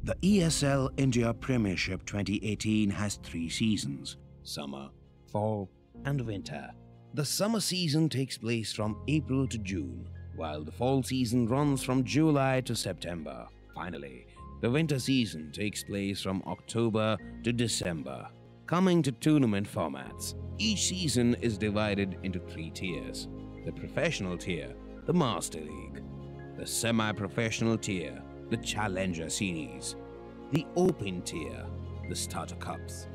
The ESL India Premiership 2018 has 3 seasons: summer, fall, and winter. The summer season takes place from April to June, while the fall season runs from July to September. Finally, the winter season takes place from October to December. Coming to tournament formats, each season is divided into 3 tiers: the professional tier, the Master League; the semi-professional tier, the Challenger Series; the Open tier, the Starter Cups.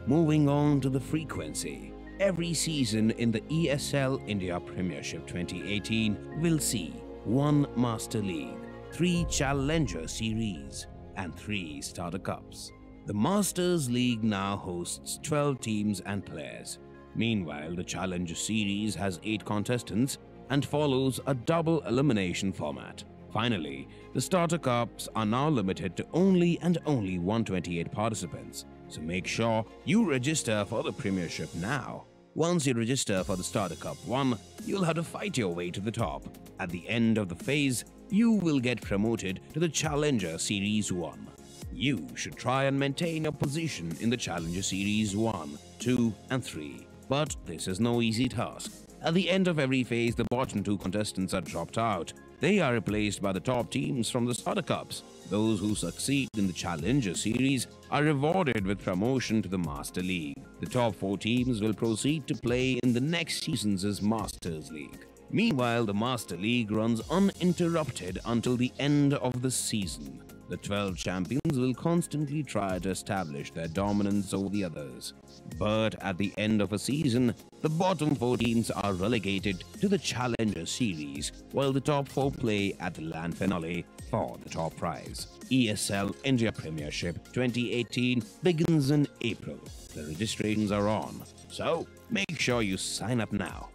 Moving on to the frequency, every season in the ESL India Premiership 2018 will see 1 Master League, 3 Challenger Series, and 3 Starter Cups. The Masters League now hosts 12 teams and players. Meanwhile, the Challenger Series has 8 contestants and follows a double elimination format. Finally, the Starter Cups are now limited to only 128 participants, so make sure you register for the Premiership now. Once you register for the Starter Cup 1, you'll have to fight your way to the top. At the end of the phase, you will get promoted to the Challenger Series 1. You should try and maintain your position in the Challenger Series 1, 2, and 3. But this is no easy task. At the end of every phase, the bottom 2 contestants are dropped out. They are replaced by the top teams from the Starter Cups. Those who succeed in the Challenger Series are rewarded with promotion to the Master League. The top 4 teams will proceed to play in the next season's Masters League. Meanwhile, the Master League runs uninterrupted until the end of the season. The 12 champions will constantly try to establish their dominance over the others. But at the end of a season, the bottom 4 teams are relegated to the Challenger Series, while the top 4 play at the Land Finale for the top prize. ESL India Premiership 2018 begins in April. The registrations are on, so make sure you sign up now.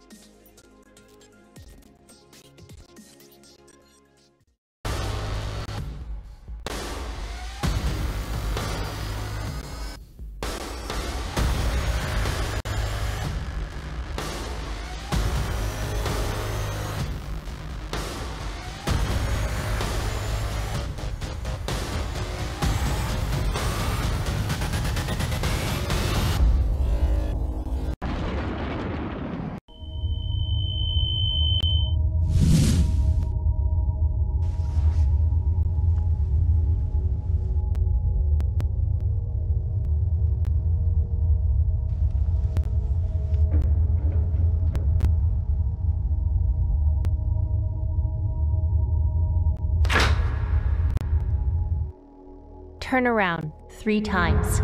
Turn around 3 times.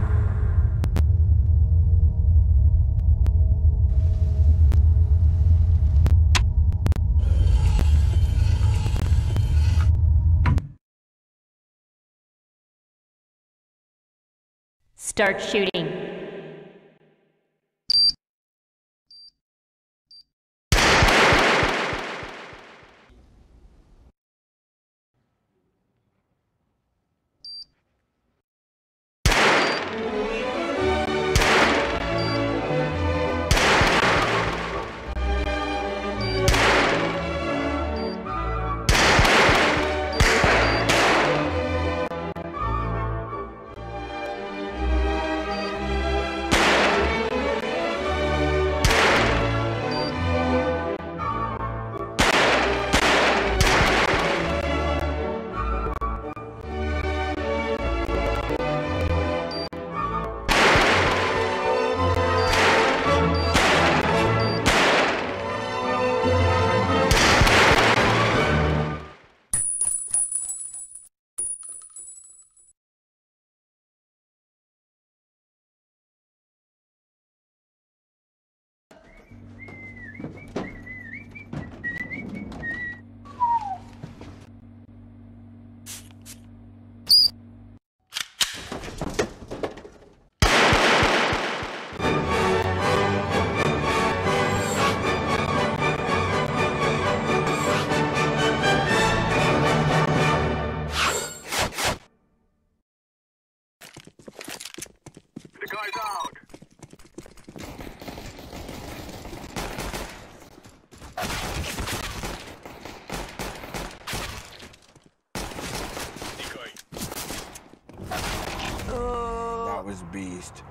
Start shooting. was a beast.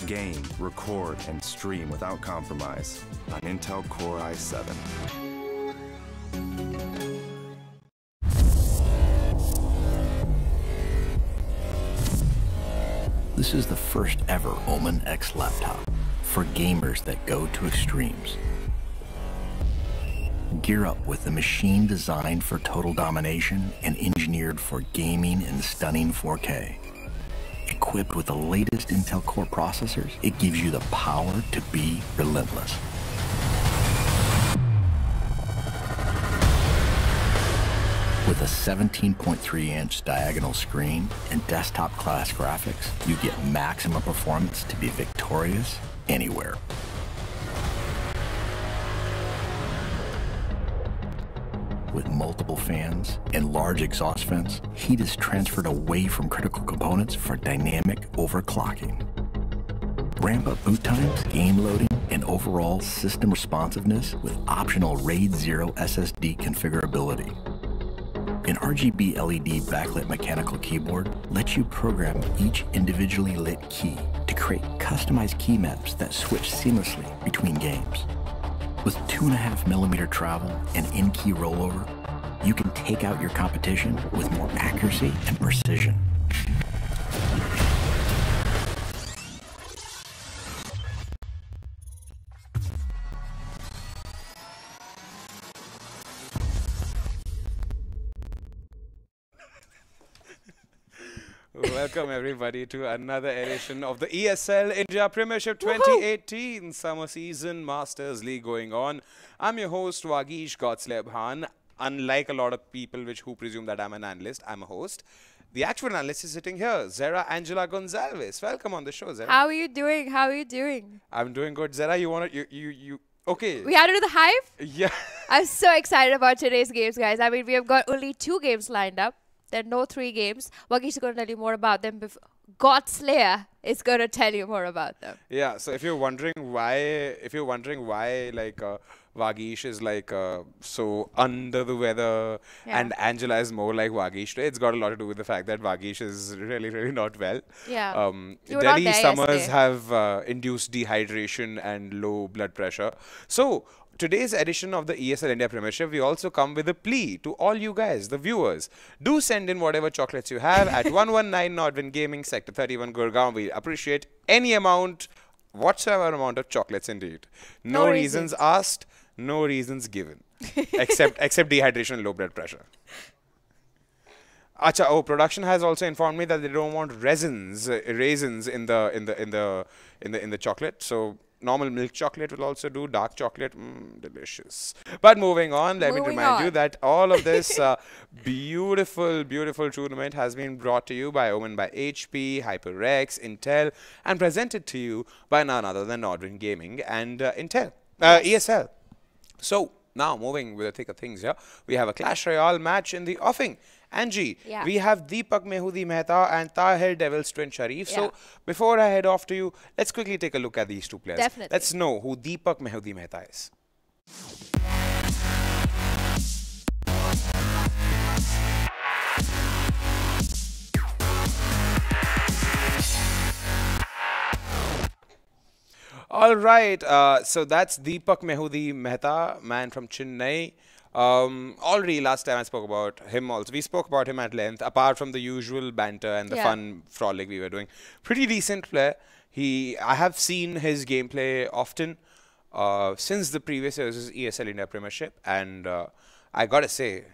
Game, record, and stream without compromise on Intel Core i7. This is the first ever Omen X laptop for gamers that go to extremes. Gear up with a machine designed for total domination and engineered for gaming in stunning 4K. Equipped with the latest Intel Core processors, it gives you the power to be relentless. With a 17.3-inch diagonal screen and desktop-class graphics, you get maximum performance to be victorious anywhere. With multiple fans and large exhaust vents, heat is transferred away from critical components for dynamic overclocking. Ramp up boot times, game loading, and overall system responsiveness with optional RAID 0 SSD configurability. An RGB LED backlit mechanical keyboard lets you program each individually lit key to create customized key maps that switch seamlessly between games. With 2.5mm travel and in-key rollover, you can take out your competition with more accuracy and precision. Welcome everybody to another edition of the ESL India Premiership 2018 Summer Season Masters League going on. I'm your host Wagish Godslebhan. Unlike a lot of people who presume that I'm an analyst, I'm a host. The actual analyst is sitting here, Zara Angela Gonzalez. Welcome on the show, Zara. How are you doing? How are you doing? I'm doing good. Zara, you want to, you, okay. We had to do the hive? Yeah. I'm so excited about today's games, guys. I mean, we have got only 2 games lined up. There are no 3 games. Wagish is going to tell you more about them. God Slayer is going to tell you more about them. Yeah. So if you're wondering why, like Wagish is like so under the weather, and Angela is more like Wagish, it's got a lot to do with the fact that Wagish is really, really not well. Yeah. Delhi summers have induced dehydration and low blood pressure. So today's edition of the ESL India Premiership, we also come with a plea to all you guys, the viewers. Do send in whatever chocolates you have at 119 Nordwin Gaming, Sector 31, Gurgaon. We appreciate any amount, whatsoever amount of chocolates indeed. No reasons asked, no reasons given, except dehydration and low blood pressure. Acha, oh, production has also informed me that they don't want raisins in the chocolate. So normal milk chocolate will also do. Dark chocolate, delicious. But moving on, let me remind you that all of this beautiful tournament has been brought to you by Omen by HP, HyperX, Intel, and presented to you by none other than Nordwin Gaming and Intel, ESL. So now moving with the thick of things here, we have a Clash Royale match in the offing. Angie, we have Deepak Mehu Mehta and Tahir Devil's Twin Sharif. So before I head off to you, let's quickly take a look at these 2 players. Definitely. Let's know who Deepak Mehu Mehta is. All right, so that's Deepak Mehu Mehta, man from Chennai. Already last time I spoke about him also. We spoke about him at length, apart from the usual banter and the fun frolic we were doing. Pretty decent player. I have seen his gameplay often since the previous year's ESL India Premiership, and I gotta say,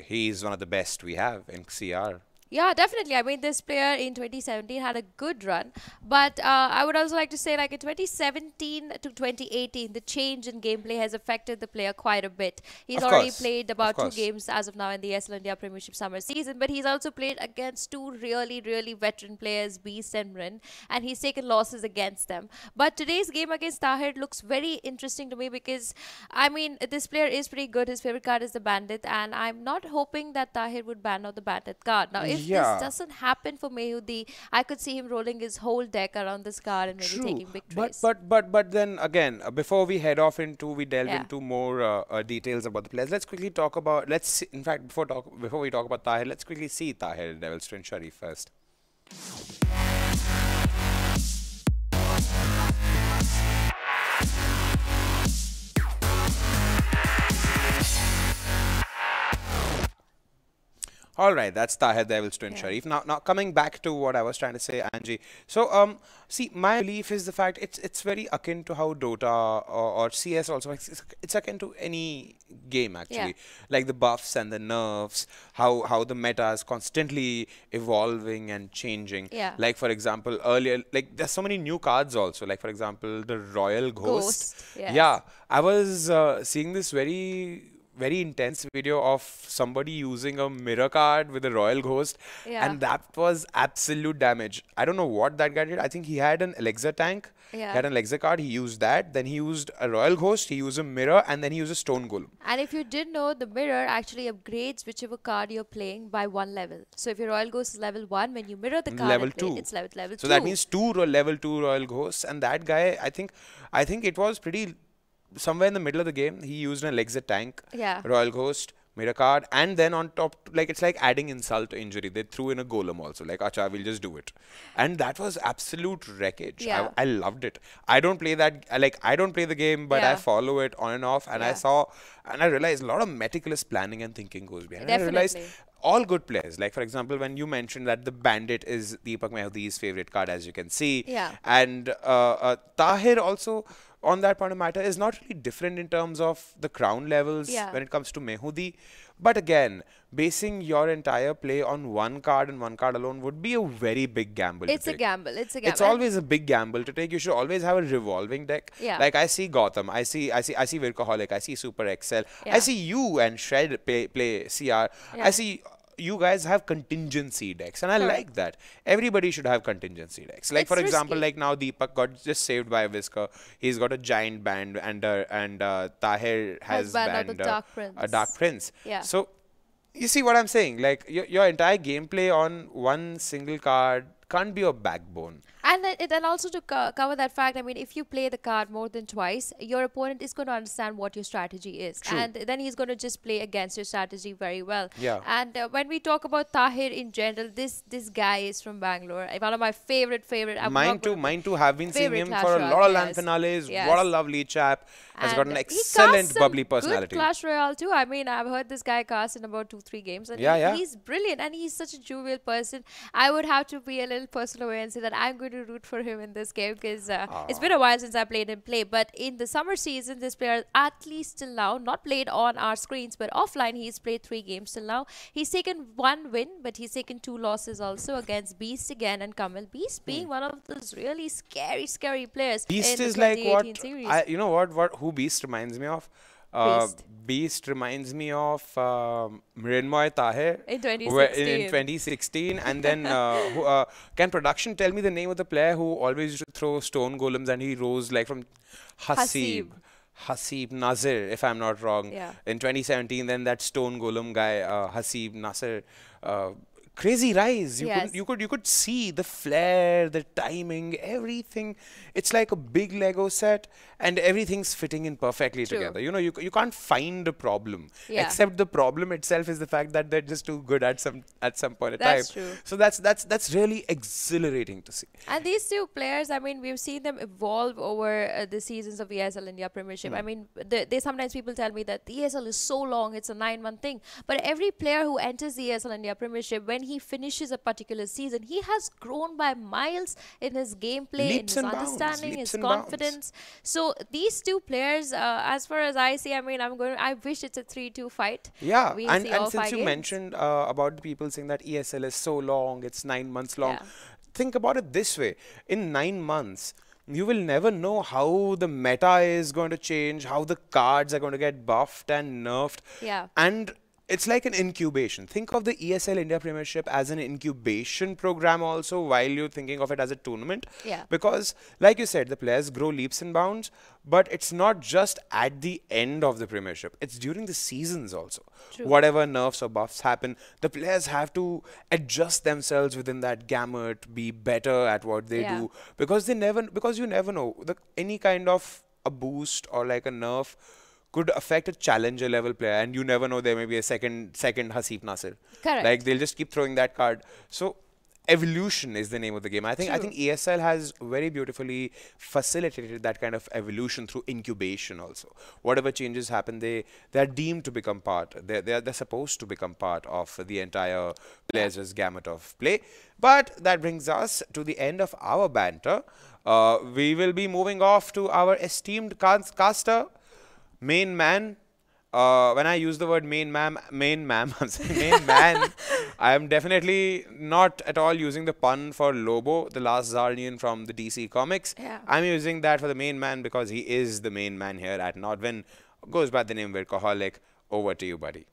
he's one of the best we have in CR. Yeah, definitely. I mean, this player in 2017 had a good run. But I would also like to say, like, in 2017 to 2018, the change in gameplay has affected the player quite a bit. He's already played about 2 games as of now in the ESL India Premiership Summer Season. But he's also played against 2 really, really veteran players, Beast and Rin. And he's taken losses against them. But today's game against Tahir looks very interesting to me because, I mean, this player is pretty good. His favorite card is the Bandit. And I'm not hoping that Tahir would ban out the Bandit card. Now, if this doesn't happen for Mehu, I could see him rolling his whole deck around this card and maybe taking victories. But then again, before we head off we delve into more details about the players, let's quickly talk about, in fact, before we talk about Tahir, let's quickly see Tahir, Devil's Twin Sharif first. All right, that's Tahir Devil's Twin Sharif. Now coming back to what I was trying to say, Angie. So, see, my belief is the fact it's very akin to how Dota or CS also, it's akin to any game actually. Like the buffs and the nerfs, how the meta is constantly evolving and changing. Like, for example, earlier, like there's so many new cards also. Like, for example, the Royal Ghost. Yeah, I was seeing this very intense video of somebody using a mirror card with a Royal Ghost, and that was absolute damage. I don't know what that guy did. I think he had an elixir tank. He had an elixir card. He used that. Then he used a Royal Ghost. He used a mirror, and then he used a stone golem. And if you didn't know, the mirror actually upgrades whichever card you're playing by 1 level. So if your Royal Ghost is level 1, when you mirror the card, level 2. It's level 2. So that means 2 level 2 Royal Ghosts, and that guy, I think it was pretty. Somewhere in the middle of the game, he used an elixir tank, Royal Ghost, mirror card, and then on top, like, it's like adding insult to injury. They threw in a golem also, like, acha, we'll just do it. And that was absolute wreckage. I loved it. I don't play that, like, I don't play the game, but I follow it on and off, and I realized a lot of meticulous planning and thinking goes behind. And I realized all good players, like, for example, when you mentioned that the Bandit is Deepak Mehudi's favorite card, as you can see, and Tahir also, on that point of matter, is not really different in terms of the crown levels when it comes to Mehudi. But again, basing your entire play on one card and one card alone would be a very big gamble. It's a gamble. It's always a big gamble to take. You should always have a revolving deck. Like I see Gotham, I see Virkaholic, I see Super XL, I see you and Shred play CR. I see you guys have contingency decks, and I like that. Everybody should have contingency decks. Like, for example, like now Deepak got just saved by Whisker. He's got a giant band, and Tahir has banned a Dark Prince. So you see what I'm saying? Like, your entire gameplay on one single card can't be your backbone. And also to cover that fact, I mean, if you play the card more than twice, your opponent is going to understand what your strategy is. And then he's going to just play against your strategy very well. And when we talk about Tahir in general, this guy is from Bangalore. One of my favorite. Mine too. Have been seeing him for a lot of LAN finales. What a lovely chap. Has got an excellent bubbly personality. Good Clash Royale too. I mean, I've heard this guy cast in about 2-3 games. And he's brilliant. And he's such a jovial person. I would have to be a little personal away and say that I'm going to root for him in this game, because it's been a while since I played him play. But in the summer season, this player, at least till now, not played on our screens, but offline, he's played 3 games till now. He's taken 1 win, but he's taken 2 losses also against Beast again and Kamal. Beast being one of those really scary players. Beast is like what, you know what who Beast reminds me of? Beast reminds me of Mrinmoy Tahir in 2016. And then can production tell me the name of the player who always used to throw stone golems and he rose like from Hasib Nazir, if I'm not wrong. In 2017, then that stone golem guy, Hasib Nasir, crazy rise. You could see the flair, the timing, everything. It's like a big Lego set, and everything's fitting in perfectly together. You know, you can't find a problem, except the problem itself is the fact that they're just too good at some point in time. So that's really exhilarating to see. And these two players, I mean, we've seen them evolve over the seasons of ESL India Premiership. I mean, they sometimes people tell me that the ESL is so long, it's a 9-month thing. But every player who enters the ESL India Premiership, when he finishes a particular season, he has grown by miles in his gameplay, in his understanding, his confidence. So these two players, as far as I see, I mean, I wish it's a 3-2 fight. And since you mentioned about the people saying that ESL is so long, it's 9 months long, think about it this way. In 9 months, you will never know how the meta is going to change, how the cards are going to get buffed and nerfed. And it's like an incubation. Think of the ESL India Premiership as an incubation program also, while you're thinking of it as a tournament. Yeah. Because, like you said, the players grow leaps and bounds, but it's not just at the end of the Premiership. It's during the seasons also. True. Whatever nerfs or buffs happen, the players have to adjust themselves within that gamut, be better at what they Yeah. do, because you never know, any kind of a boost or like a nerf could affect a challenger level player, and you never know, there may be a second Hasif Nasir. Correct. Like, they'll just keep throwing that card. So evolution is the name of the game. I think True. ESL has very beautifully facilitated that kind of evolution through incubation also. Whatever changes happen, they're deemed to become part. They're supposed to become part of the entire players' gamut of play. But that brings us to the end of our banter. We will be moving off to our esteemed caster, main man. When I use the word main ma'am, I'm saying main man, I am definitely not at all using the pun for Lobo, the last Zarnian from the DC comics. Yeah. I'm using that for the main man because he is the main man here at Nodwin. Goes by the name Workaholic. Over to you, buddy.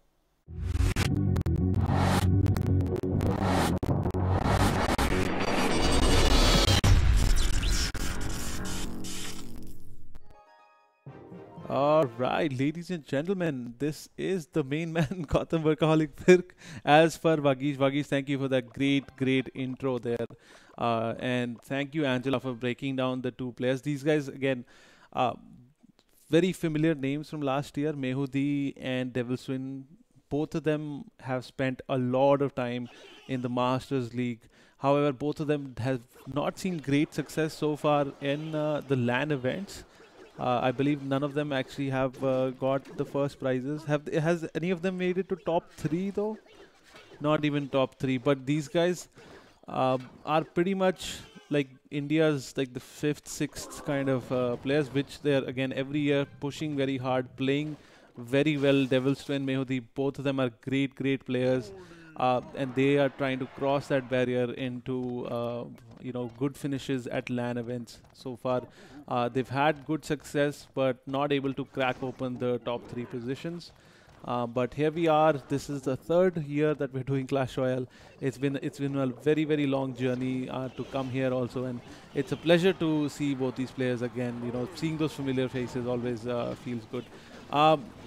All right, ladies and gentlemen, this is the main man, Gautam Workaholic Firk. As for Vagish, thank you for that great intro there. And thank you, Angela, for breaking down the two players. These guys, again, very familiar names from last year, Mehu and Devil's Twin. Both of them have spent a lot of time in the Masters League. However, both of them have not seen great success so far in the LAN events. I believe none of them actually have got the first prizes. Has any of them made it to top 3 though? Not even top 3. But these guys are pretty much like India's like the 5th, 6th kind of players, which they're again every year pushing very hard, playing very well. Devil's Twin, Mehu, both of them are great players. And they are trying to cross that barrier into good finishes at LAN events so far. They've had good success, but not able to crack open the top 3 positions. But here we are. This is the 3rd year that we're doing Clash Royale. It's been a very long journey to come here also, and it's a pleasure to see both these players again. Seeing those familiar faces always feels good.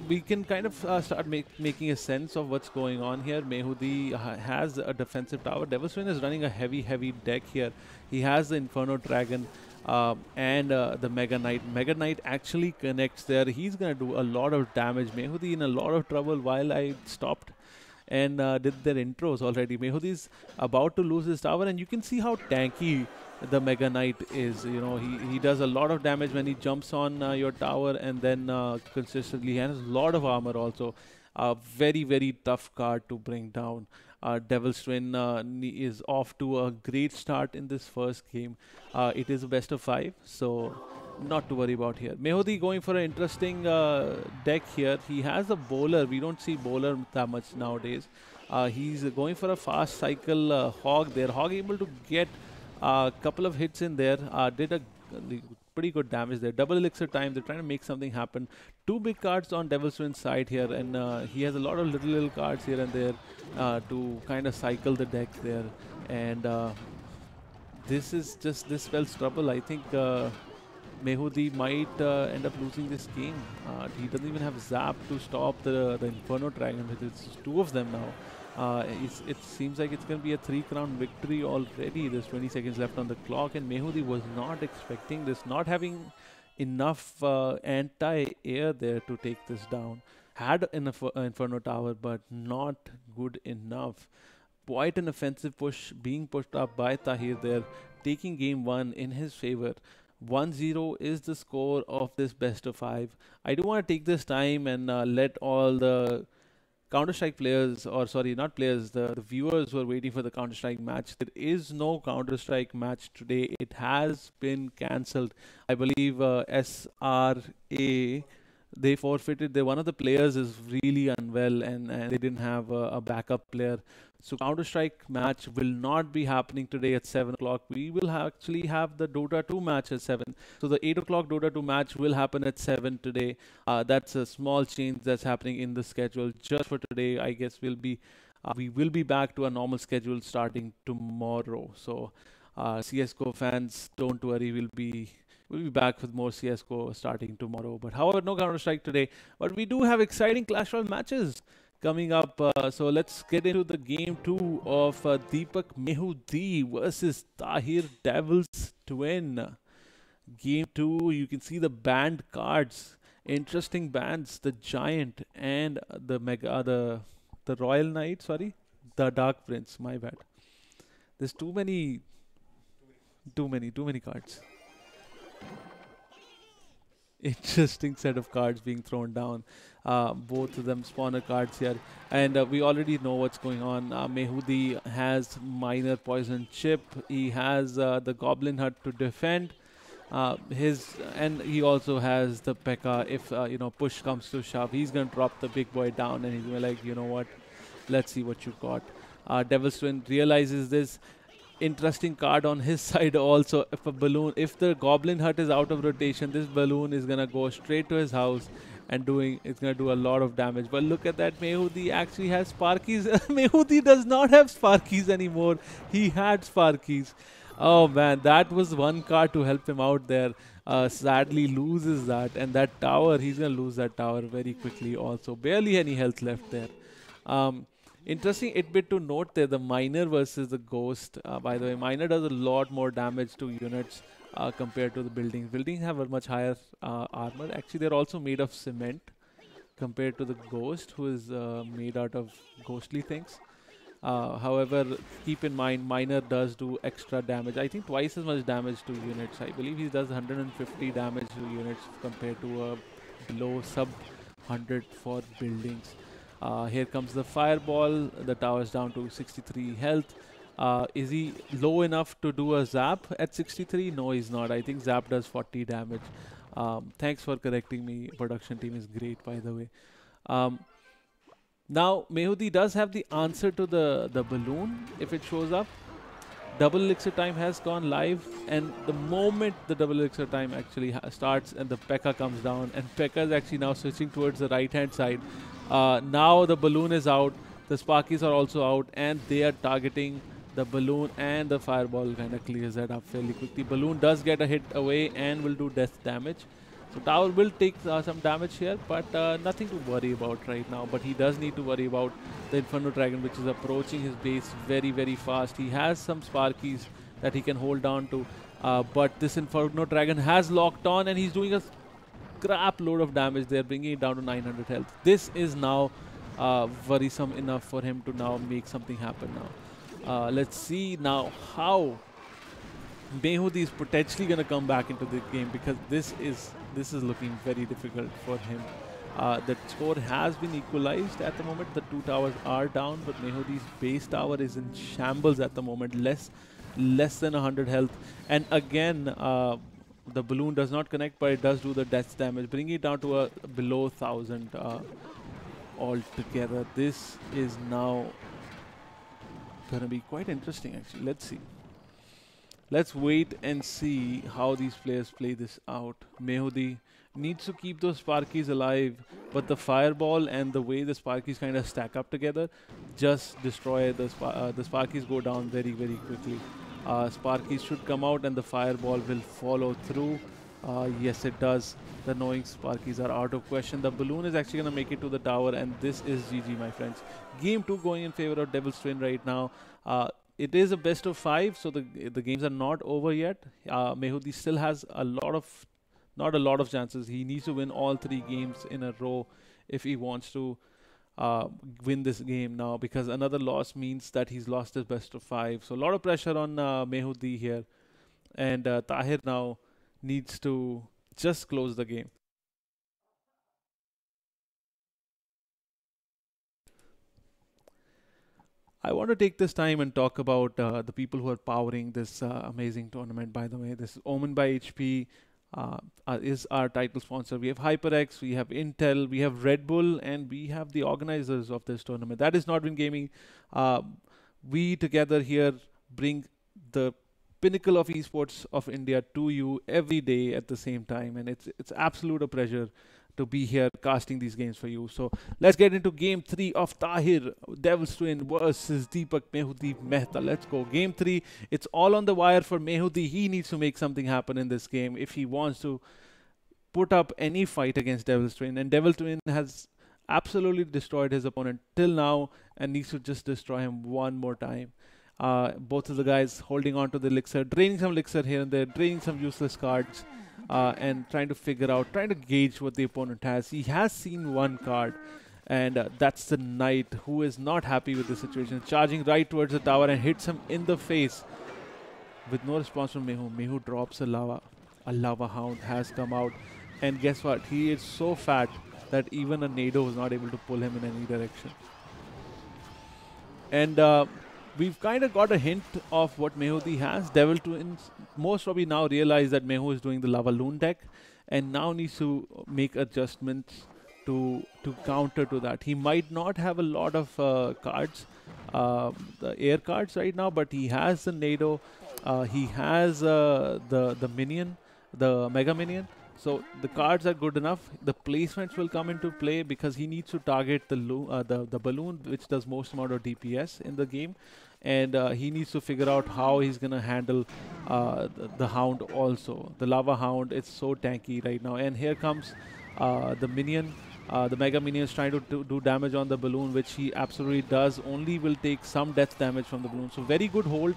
We can kind of start making a sense of what's going on here. Mehu has a defensive tower. Devil's Twin is running a heavy deck here. He has the Inferno Dragon and the Mega Knight. Mega Knight actually connects there. He's going to do a lot of damage. Mehu in a lot of trouble while I stopped and did their intros already. Mehu is about to lose his tower, and you can see how tanky the Mega Knight is. He does a lot of damage when he jumps on your tower, and then consistently he has a lot of armor also. Very tough card to bring down. Devil's Twin is off to a great start in this first game. It is a best of 5, so not to worry about here. Mehu going for an interesting deck here. He has a bowler. We don't see bowler that much nowadays. He's going for a fast cycle Hog there. Hog able to get a couple of hits in there. Did a pretty good damage there. Double elixir time. They're trying to make something happen. 2 big cards on Devil's Twin's side here, and he has a lot of little cards here and there to kind of cycle the deck there. And this spells trouble. I think Mehu might end up losing this game. He doesn't even have Zap to stop the Inferno Dragon. It's 2 of them now. It seems like it's going to be a 3-crown victory already. There's 20 seconds left on the clock, and Mehu was not expecting this, not having enough anti-air there to take this down. Had an Inferno Tower, but not good enough. Quite an offensive push being pushed up by Tahir there, taking game 1 in his favor. 1-0 is the score of this best of 5. I do want to take this time and let all the Counter-Strike players, or sorry, not players, the viewers who are waiting for the Counter-Strike match. There is no Counter-Strike match today. It has been cancelled. I believe SRA, they forfeited. One of the players is really unwell, and they didn't have a backup player. So Counter-Strike match will not be happening today at 7 o'clock. We will actually have the Dota 2 match at 7. So the 8 o'clock Dota 2 match will happen at 7 today. That's a small change that's happening in the schedule just for today. I guess we will be back to a normal schedule starting tomorrow. So CSGO fans, don't worry, we'll be back with more CSGO starting tomorrow. But however, no Counter-Strike today. But we do have exciting Clash Royale matches coming up. So let's get into the game 2 of Deepak Mehu versus Tahir Devil's Twin. Game 2, you can see the banned cards. Interesting bans, the Giant and the Royal Knight, the Dark Prince, my bad. There's too many cards. Interesting set of cards being thrown down. Both of them spawner cards here. And we already know what's going on. Mehu has minor poison chip. He has the Goblin Hut to defend. And he also has the P.E.K.K.A. If push comes to shove, he's gonna drop the big boy down, and he's gonna like, you know what, let's see what you got. Devil's Twin realizes this. Interesting card on his side also. If the Goblin Hut is out of rotation, this balloon is gonna go straight to his house and it's gonna do a lot of damage. But look at that, Mehu actually has Sparkies. Mehu does not have Sparkies anymore. He had Sparkies. Oh man, that was one card to help him out there. Sadly loses that, and that tower, he's gonna lose that tower very quickly also. Barely any health left there. Interesting bit to note there, the Miner versus the Ghost. By the way, Miner does a lot more damage to units compared to the buildings. Buildings have a much higher armor. Actually, they're also made of cement compared to the Ghost, who is made out of ghostly things. However, keep in mind, Miner does do extra damage. I think twice as much damage to units. I believe he does 150 damage to units compared to a below sub 100 for buildings. Here comes the fireball. The tower's down to 63 health. Is he low enough to do a zap at 63? No, he's not. I think zap does 40 damage. Thanks for correcting me. Production team is great, by the way. Now, Mehu does have the answer to the balloon if it shows up. Double elixir time has gone live, and the moment the double elixir time actually starts and the P.E.K.K.A. comes down, and P.E.K.K.A. is actually now switching towards the right hand side. Now the balloon is out, the Sparkies are also out, and they are targeting the balloon, and the fireball kind of clears that up fairly quickly. Balloon does get a hit away and will do death damage. So tower will take some damage here, but nothing to worry about right now. But he does need to worry about the Inferno Dragon, which is approaching his base very, very fast. He has some Sparkies that he can hold down to, but this Inferno Dragon has locked on, and he's doing a crap load of damage there, bringing it down to 900 health. This is now worrisome enough for him to now make something happen now. Let's see now how Mehu is potentially going to come back into the game, because this is looking very difficult for him. The score has been equalized at the moment. The two towers are down, but Mehudi's base tower is in shambles at the moment. Less than 100 health. And again, the balloon does not connect, but it does do the death damage, bringing it down to a below 1000 altogether. This is now going to be quite interesting, actually. Let's see. Let's wait and see how these players play this out. Mehu needs to keep those Sparkies alive, but the fireball and the way the Sparkies kind of stack up together just destroy the Sparkies go down very, very quickly. Sparkies should come out and the fireball will follow through. Yes, it does. The knowing Sparkies are out of question. The balloon is actually going to make it to the tower, and this is GG, my friends. Game 2 going in favor of Devil's Twin right now. It is a best of 5, so the games are not over yet. Mehu still has not a lot of chances. He needs to win all 3 games in a row if he wants to win this game now, because another loss means that he's lost his best of 5. So a lot of pressure on Mehu here, and Tahir now needs to just close the game. I want to take this time and talk about the people who are powering this amazing tournament, by the way. This is Omen by HP. is our title sponsor. We have HyperX, we have Intel, we have Red Bull, and we have the organizers of this tournament. That is Not Win Gaming. We together here bring the pinnacle of esports of India to you every day at the same time, and it's absolute a pleasure to be here casting these games for you. So let's get into game 3 of Tahir Devil's Twin versus Deepak Mehu Mehta. Let's go. Game 3, it's all on the wire for Mehu. He needs to make something happen in this game if he wants to put up any fight against Devil's Twin. And Devil's Twin has absolutely destroyed his opponent till now and needs to just destroy him one more time. Both of the guys holding on to the elixir, draining some elixir here and there, draining some useless cards. And trying to gauge what the opponent has. He has seen one card, and that's the Knight, who is not happy with the situation. Charging right towards the tower and hits him in the face with no response from Mehu. Mehu drops a lava. A lava hound has come out, and guess what? He is so fat that even a Nado was not able to pull him in any direction. And we've kind of got a hint of what Mehu has. Devil Twins most probably now realize that Mehu is doing the Lava Loon deck and now needs to make adjustments to counter to that. He might not have a lot of cards, the air cards right now, but he has the Nado, he has the minion, the Mega Minion. So the cards are good enough. The placements will come into play because he needs to target the balloon, which does most amount of DPS in the game. And he needs to figure out how he's going to handle the Hound also. The Lava Hound, it's so tanky right now. And here comes the Minion. The Mega Minion is trying to do damage on the balloon, which he absolutely does. Only will take some death damage from the balloon. So very good hold.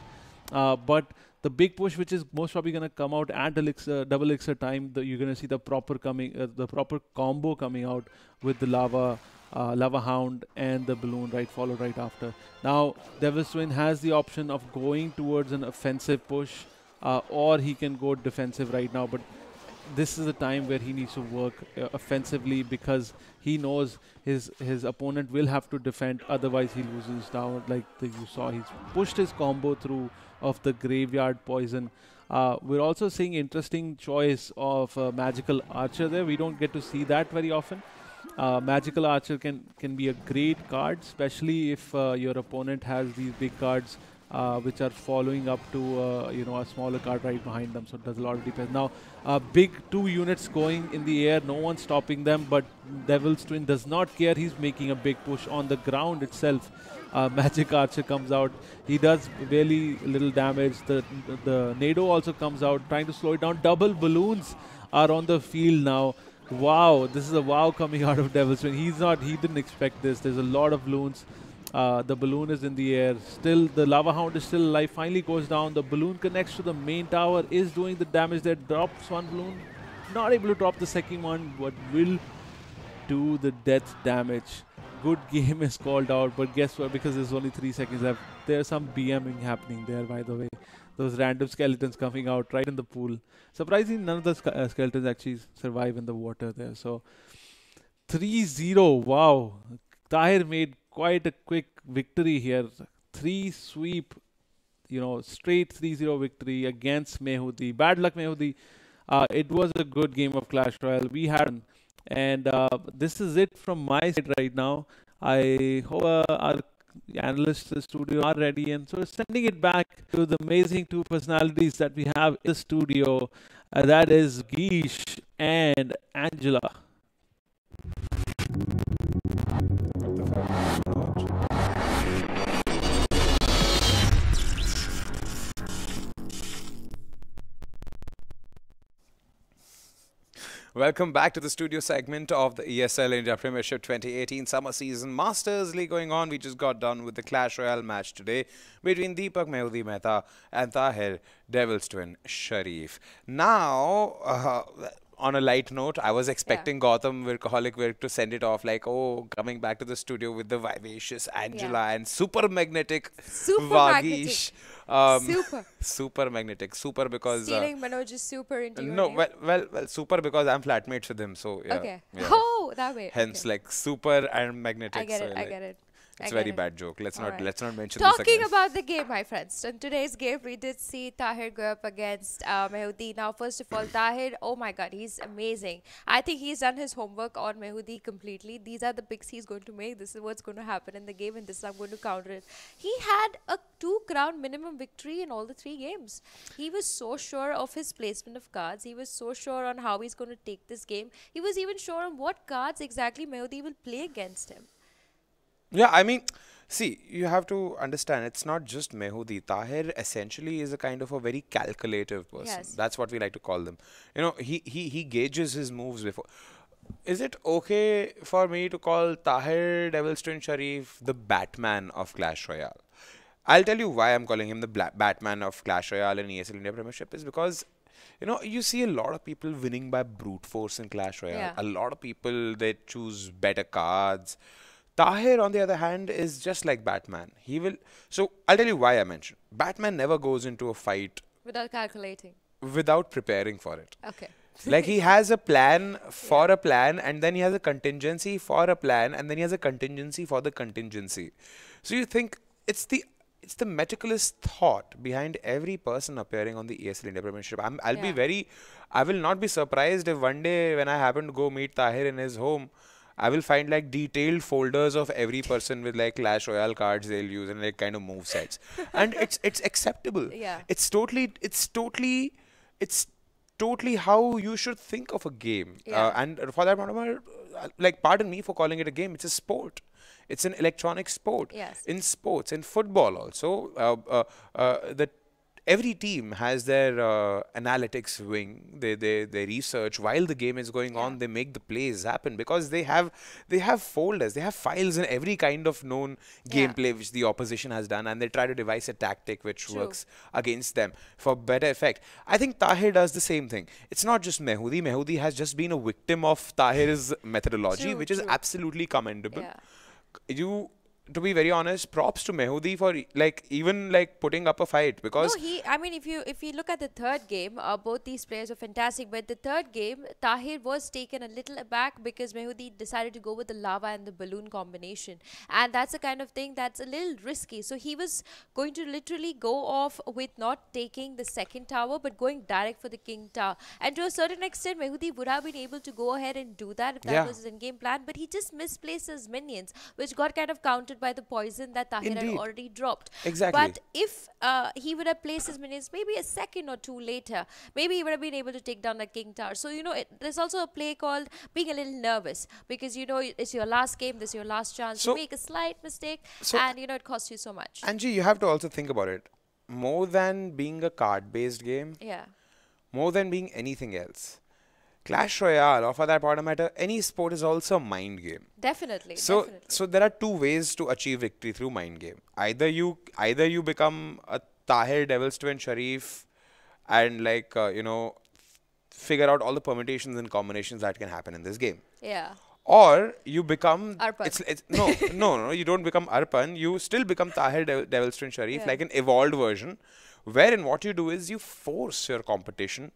But the big push, which is most probably going to come out at double elixir time, you're going to see the proper combo coming out with the Lava Hound and the balloon followed right after. Now Devil's Twin has the option of going towards an offensive push, or he can go defensive right now, but this is the time where he needs to work offensively because he knows his opponent will have to defend, otherwise he loses tower. Like you saw, he's pushed his combo through of the Graveyard Poison. We're also seeing interesting choice of Magical Archer there. We don't get to see that very often. Magical Archer can be a great card, especially if your opponent has these big cards which are following up to a smaller card right behind them. So it does a lot of DPS. Now big 2 units going in the air, no one's stopping them, but Devil's Twin does not care. He's making a big push on the ground itself. Magic Archer comes out. He does really little damage. The Nado also comes out, trying to slow it down. Double balloons are on the field now. Wow, this is a wow coming out of Devil's Twin. He didn't expect this. There's a lot of balloons. The balloon is in the air. Still, the Lava Hound is still alive. Finally goes down. The balloon connects to the main tower. Is doing the damage there. Drops one balloon. Not able to drop the second one. But will do the death damage. Good game is called out. But guess what? Because there's only 3 seconds left. There's some BMing happening there, by the way. Those random skeletons coming out right in the pool. Surprisingly, none of the skeletons actually survive in the water there. So 3-0. Wow. Tahir made quite a quick victory here. 3 sweep, straight 3-0 victory against Mehu. Bad luck, Mehu. It was a good game of Clash Royale. We had, and this is it from my side right now. I hope our analysts in the studio are ready, and so sending it back to the amazing 2 personalities that we have in the studio. That is Geesh and Angela. Welcome back to the studio segment of the ESL India Premiership 2018 Summer Season Masters League going on. We just got done with the Clash Royale match today between Deepak Mehu Mehta and Tahir Devil's Twin Sharif. Now, on a light note, I was expecting Gautam Workaholic Virk to send it off like, oh, coming back to the studio with the vivacious Angela and super magnetic Vagish. Super magnetic. Super because... Stealing Manoj is super into your No, name. well, super because I'm flatmates with him, so yeah. Okay. Yeah. Oh, that way. Hence, okay. like, super and magnetic. I get so it, I get it. It's a very bad joke. Let's not mention this Talking again. about the game, my friends. In today's game, we did see Tahir go up against Mehu. Now, first of all, Tahir, oh my God, he's amazing. I think he's done his homework on Mehu completely. These are the picks he's going to make. This is what's going to happen in the game, and this is I'm going to counter it. He had a 2-crown minimum victory in all the 3 games. He was so sure of his placement of cards. He was so sure on how he's going to take this game. He was even sure on what cards exactly Mehu will play against him. Yeah, I mean, see, you have to understand, it's not just Mehu. Tahir essentially is a kind of a very calculative person. Yes. That's what we like to call them. You know, he gauges his moves before. Is it okay for me to call Tahir Devil's Twin Sharif the Batman of Clash Royale? I'll tell you why I'm calling him the Batman of Clash Royale in ESL India Premiership is because, you know, you see a lot of people winning by brute force in Clash Royale. Yeah. A lot of people, they choose better cards. Tahir, on the other hand, is just like Batman. He will... So, I'll tell you why I mentioned. Batman never goes into a fight Without calculating. without preparing for it. Okay. Like, he has a plan for a plan, and then he has a contingency for a plan, and then he has a contingency for the contingency. So, you think it's the meticulous thought behind every person appearing on the ESL India Premiership. I will not be surprised if one day when I happen to go meet Tahir in his home, I will find like detailed folders of every person with like Clash Royale cards they'll use and like kind of move sets. And it's acceptable. Yeah. It's totally how you should think of a game. Yeah. And for that matter, like, pardon me for calling it a game, it's a sport. It's an electronic sport. Yes. In sports, in football also, every team has their analytics wing. They research while the game is going on. They make the plays happen because they have folders, they have files in every kind of known gameplay which the opposition has done, and they try to devise a tactic which works against them for better effect. I think Tahir does the same thing. It's not just Mehu. Mehu has just been a victim of Tahir's methodology, which is absolutely commendable. Yeah. To be very honest, props to Mehu for even putting up a fight, because I mean, if you look at the third game, both these players were fantastic. But the third game, Tahir was taken a little aback because Mehu decided to go with the lava and the balloon combination, and that's the kind of thing that's a little risky. So he was going to literally go off with not taking the second tower, but going direct for the king tower. And to a certain extent, Mehu would have been able to go ahead and do that if that was his in-game plan. But he just misplaced his minions, which got kind of countered by the poison that Tahir had already dropped. Exactly. But if he would have placed his minions maybe a second or two later, maybe he would have been able to take down the king tower. So, you know, there's also a play called being a little nervous, because, you know, it's your last game, this is your last chance to make a slight mistake, and, you know, it costs you so much. Angie, you have to also think about it. More than being a card-based game, more than being anything else, Clash Royale, or for that matter, any sport is also a mind game. Definitely. So there are 2 ways to achieve victory through mind game. Either you become a Tahir Devil's Twin Sharif and figure out all the permutations and combinations that can happen in this game. Yeah. Or you become Arpan. No, you don't become Arpan. You still become Tahir Devil's Twin Sharif, like an evolved version, wherein what you do is you force your competition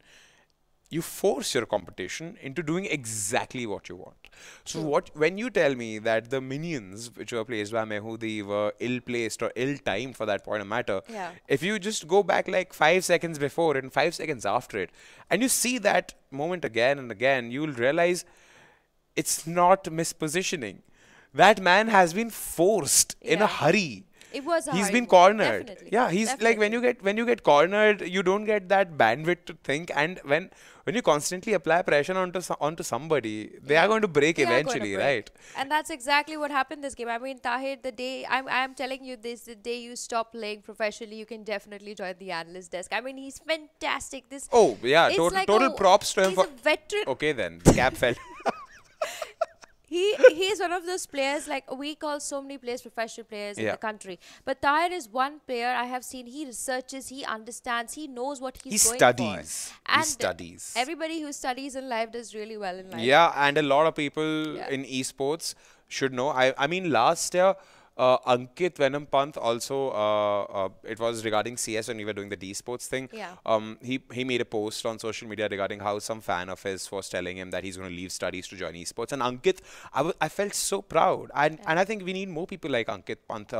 into doing exactly what you want. So when you tell me that the minions which were placed by Mehu were ill-placed or ill-timed for that point of matter, if you just go back like 5 seconds before and 5 seconds after it, and you see that moment again and again, you will realize it's not mispositioning. That man has been forced in a hurry. It was a He's hard been move. cornered. Definitely. Yeah, he's like, when you get cornered, you don't get that bandwidth to think, and when you constantly apply pressure onto somebody, they are going to break eventually, right? And that's exactly what happened this game. I mean, Tahir, the day I'm telling you this, the day you stop playing professionally, you can definitely join the analyst desk. I mean, he's fantastic. Total props to him. He's a veteran. Okay, then cap fell. He is one of those players, like we call so many players professional players in the country. But Tahir is one player I have seen. He researches, he understands, he knows what he's going for. He studies. Everybody who studies in life does really well in life. Yeah, and a lot of people in esports should know. I mean, last year, Ankit Venom Pant also, it was regarding CS when we were doing the D Sports thing. Yeah. He made a post on social media regarding how some fan of his was telling him that he's going to leave studies to join esports. And Ankit, I felt so proud. And I think we need more people like Ankit Pant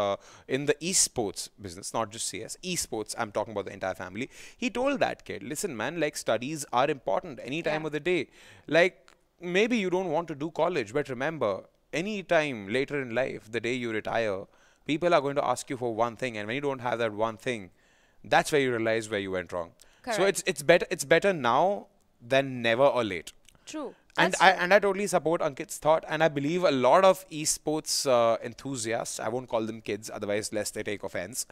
in the esports business, not just CS. Esports, I'm talking about the entire family. He told that kid, listen, man, like studies are important any time of the day. Like, maybe you don't want to do college, but remember, any time later in life, the day you retire, people are going to ask you for one thing, and when you don't have that one thing, that's where you realize where you went wrong. Correct. So it's better now than never or late. True. And I totally support Ankit's thought, and I believe a lot of esports enthusiasts, I won't call them kids, otherwise lest they take offense.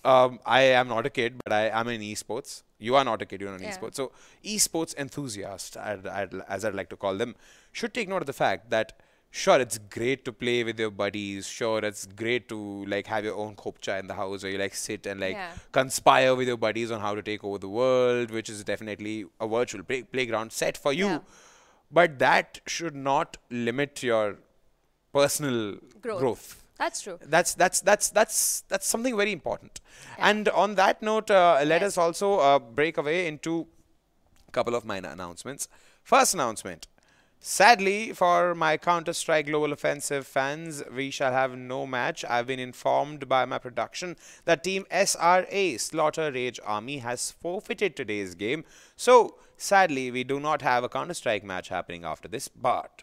I am not a kid, but I am in esports. You are not a kid, you're in esports. So esports enthusiasts, as I'd like to call them, should take note of the fact that sure, it's great to play with your buddies. Sure, it's great to like have your own kopcha in the house where you like sit and like conspire with your buddies on how to take over the world, which is definitely a virtual playground set for you. But that should not limit your personal growth. That's true. That's something very important. And on that note, let us also break away into a couple of minor announcements. First announcement. Sadly, for my Counter-Strike Global Offensive fans, we shall have no match. I've been informed by my production that Team SRA, Slaughter Rage Army, has forfeited today's game. So, sadly, we do not have a Counter-Strike match happening after this, but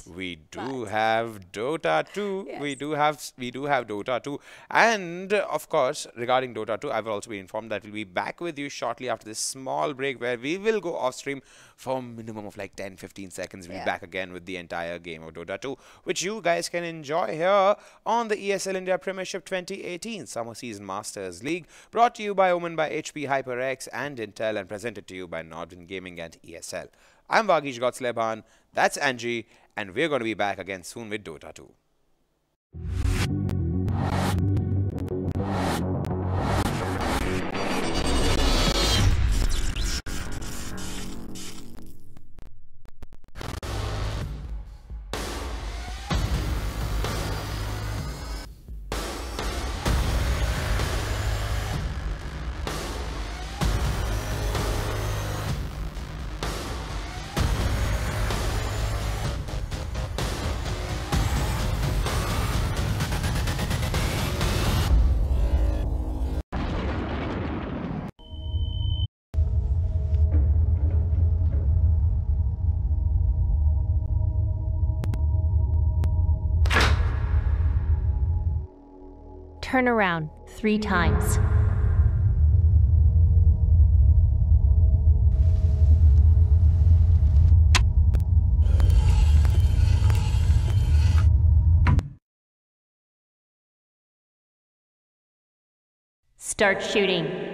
we do have Dota 2. Yes. We do have Dota 2. And of course, regarding Dota 2, I will also be informed that we'll be back with you shortly after this small break where we will go off stream for a minimum of like 10-15 seconds. We'll be back again with the entire game of Dota 2, which you guys can enjoy here on the ESL India Premiership 2018 Summer Season Masters League, brought to you by Omen by HP HyperX and Intel, and presented to you by Nordin Gaming and ESL. I'm Vagish Gotslebhan, that's Angie, and we're going to be back again soon with Dota 2. Turn around 3 times. Start shooting.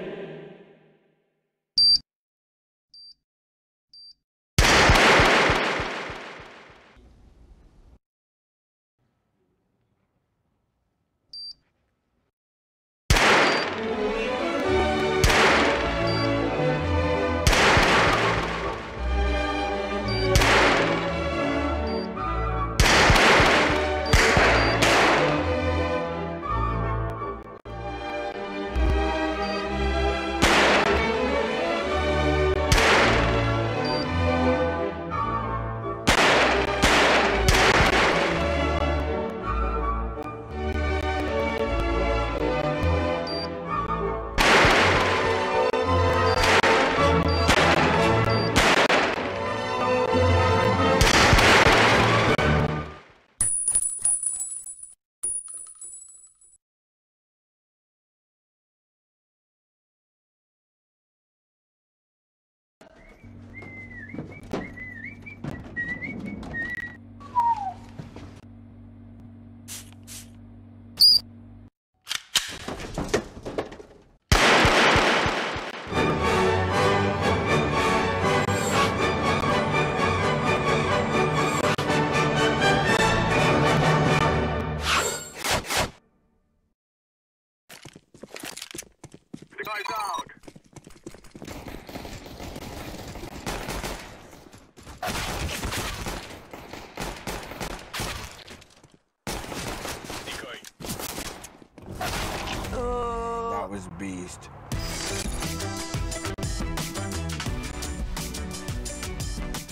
beast.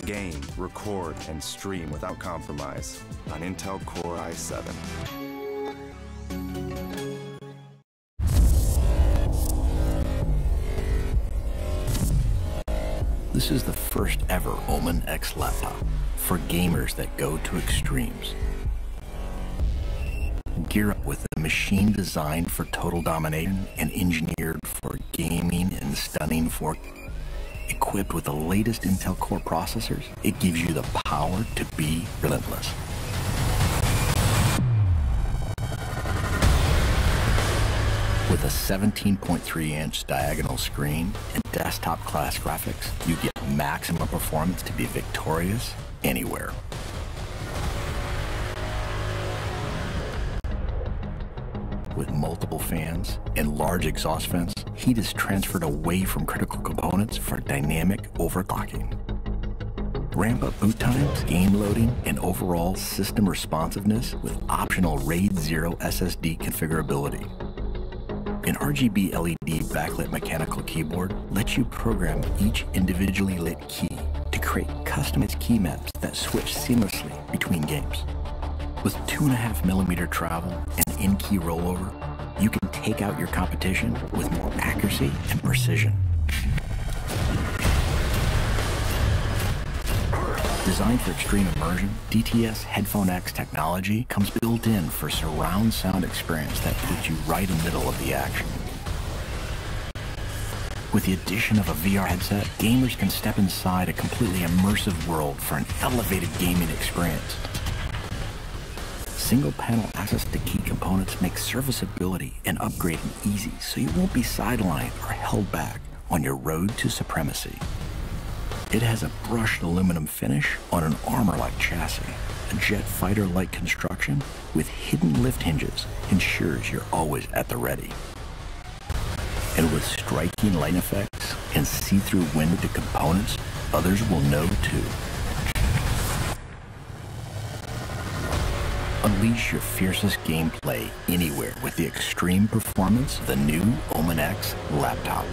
Game, record, and stream without compromise on Intel Core i7. This is the first ever Omen X laptop for gamers that go to extremes. Gear up with a machine designed for total domination and engineered for gaming in stunning 4K. Equipped with the latest Intel Core processors, it gives you the power to be relentless. With a 17.3-inch diagonal screen and desktop-class graphics, you get maximum performance to be victorious anywhere. With multiple fans and large exhaust vents, heat is transferred away from critical components for dynamic overclocking. Ramp up boot times, game loading, and overall system responsiveness with optional RAID 0 SSD configurability. An RGB LED backlit mechanical keyboard lets you program each individually lit key to create customized key maps that switch seamlessly between games. With 2.5mm travel and in-key rollover, you can take out your competition with more accuracy and precision. Designed for extreme immersion, DTS Headphone X technology comes built in for surround sound experience that puts you right in the middle of the action. With the addition of a VR headset, gamers can step inside a completely immersive world for an elevated gaming experience. Single-panel access to key components makes serviceability and upgrading easy, so you won't be sidelined or held back on your road to supremacy. It has a brushed aluminum finish on an armor-like chassis. A jet fighter-like construction with hidden lift hinges ensures you're always at the ready. And with striking light effects and see-through window to components, others will know too. Unleash your fiercest gameplay anywhere with the extreme performance of the new Omen X laptop.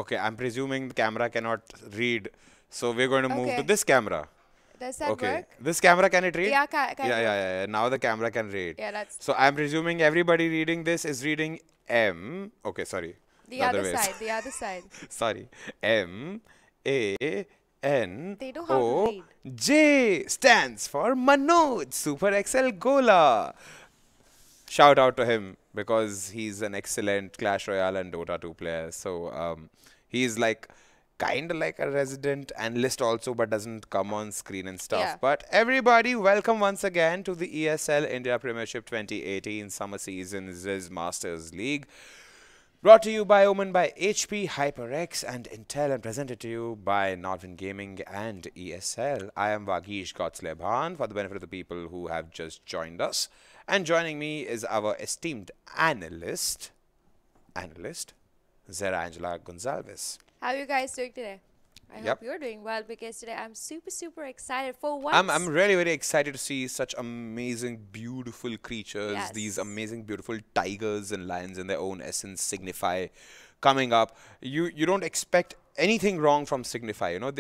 Okay, I'm presuming the camera cannot read, so we're going to move Okay. to this camera. Does that Okay. work? This camera, can it read? Yeah, Yeah. Now the camera can read. Yeah, that's So I'm presuming everybody reading this is reading M. Okay, sorry. the other way. side. The other side. Sorry. M A N They know how to O read. J stands for Manoj Super XL Gola. Shout out to him because he's an excellent Clash Royale and Dota 2 player. So he's like kind of like a resident analyst also, but doesn't come on screen and stuff. Yeah. But everybody, welcome once again to the ESL India Premiership 2018 Summer Seasons Masters League. Brought to you by Omen by HP, HyperX and Intel, and presented to you by Norvin Gaming and ESL. I am Vagish Gotslebhan for the benefit of the people who have just joined us. And joining me is our esteemed analyst, Zara Angela Gonzalez. How are you guys doing today? I Yep. hope you're doing well because today I'm super excited for once. I'm really very excited to see such amazing, beautiful creatures, Yes. these amazing, beautiful tigers and lions in their own essence, Signify, coming up. You don't expect anything wrong from Signify. You know,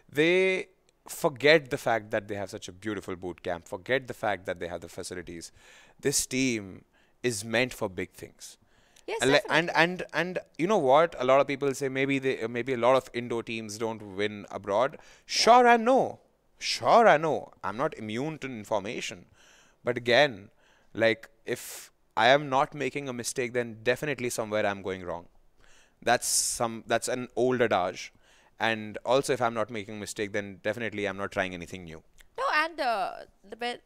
they forget the fact that they have such a beautiful boot camp. Forget the fact that they have the facilities. This team is meant for big things. Yes, And you know what? A lot of people say maybe a lot of Indo teams don't win abroad. Sure, I know. I'm not immune to information. But again, like if I am not making a mistake, then definitely somewhere I'm going wrong. That's an old adage. And also if I'm not making a mistake, then definitely I'm not trying anything new. No, and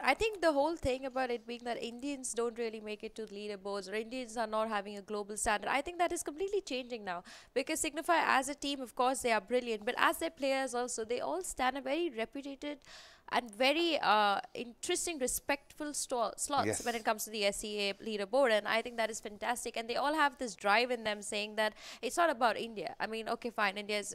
I think the whole thing about it being that Indians don't really make it to leaderboards or Indians are not having a global standard, I think that is completely changing now. Because Signify as a team, of course, they are brilliant, but as their players also, they all stand a very reputed and very interesting, respectful slots Yes. when it comes to the SEA leaderboard. And I think that is fantastic. And they all have this drive in them saying that it's not about India. I mean, okay, fine, India's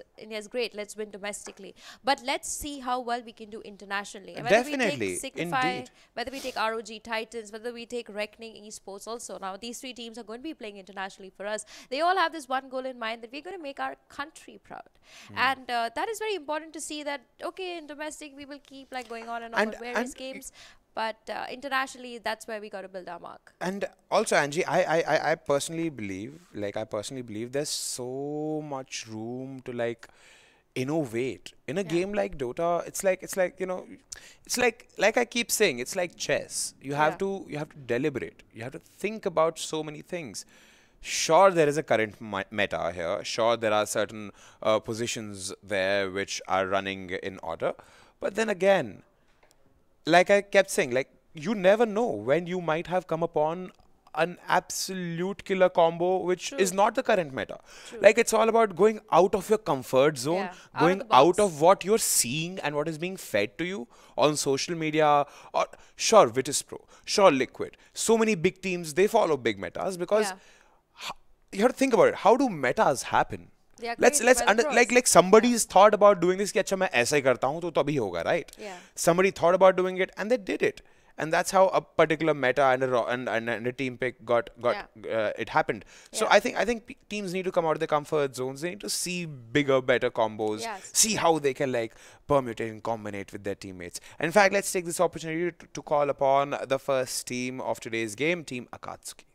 great. Let's win domestically. But let's see how well we can do internationally. And whether we Definitely, take Signify, indeed. whether we take ROG Titans, whether we take Reckoning Esports also. Now, these three teams are going to be playing internationally for us. They all have this one goal in mind that we're going to make our country proud. And that is very important to see that, okay, in domestic, we will keep like going on and on with various games, but internationally that's where we got to build our mark. And also, Angie, I personally believe there's so much room to like innovate in a game like Dota. It's like you know, it's like I keep saying, it's like chess. You have to deliberate. You have to think about so many things. Sure, there is a current meta here. Sure, there are certain positions there which are running in order. But then again, like I kept saying, like you never know when you might have come upon an absolute killer combo which is not the current meta. Like it's all about going out of your comfort zone, going out of what you're seeing and what is being fed to you on social media. Or sure, Vitis Pro, sure, Liquid. So many big teams, they follow big metas because you have to think about it. How do metas happen? Let's like somebody's thought about doing this कि अच्छा मैं ऐसा ही करता हूँ तो तभी होगा, right? Somebody thought about doing it and they did it, and that's how a particular meta and a team pick got it happened. So I think teams need to come out of their comfort zones. They need to see bigger, better combos, see how they can like permutate and combinate with their teammates. And in fact, let's take this opportunity to call upon the first team of today's game, Team Akatsuki.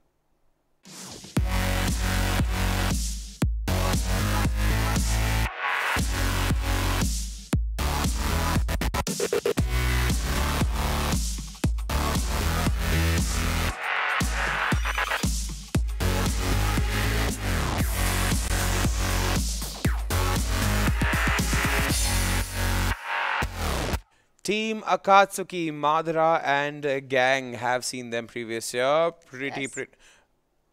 Team Akatsuki, Madara and gang have seen them previous year.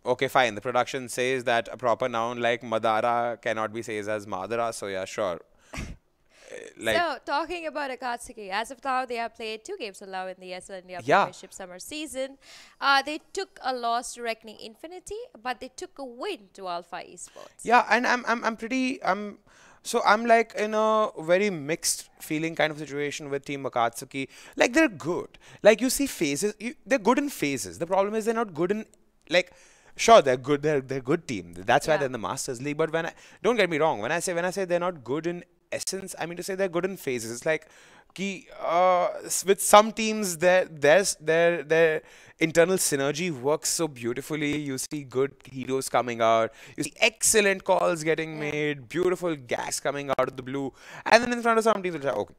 Okay, fine. The production says that a proper noun like Madara cannot be said as Madara. So yeah, sure. So talking about Akatsuki, as of now they have played 2 games allowed in the ESL India Premiership summer season. They took a loss to Reckoning Infinity, but they took a win to Alpha Esports. Yeah, and I'm like in a very mixed feeling kind of situation with Team Akatsuki. Like they're good. Like you see phases. They're good in phases. The problem is they're not good in like. Sure, they're good. They're a good team. That's why they're in the Masters League. But don't get me wrong. When I say they're not good in essence, I mean to say they're good in phases. It's like with some teams, their internal synergy works so beautifully. You see good heroes coming out, you see excellent calls getting made, beautiful gas coming out of the blue, and then in front of some teams, it's like, okay,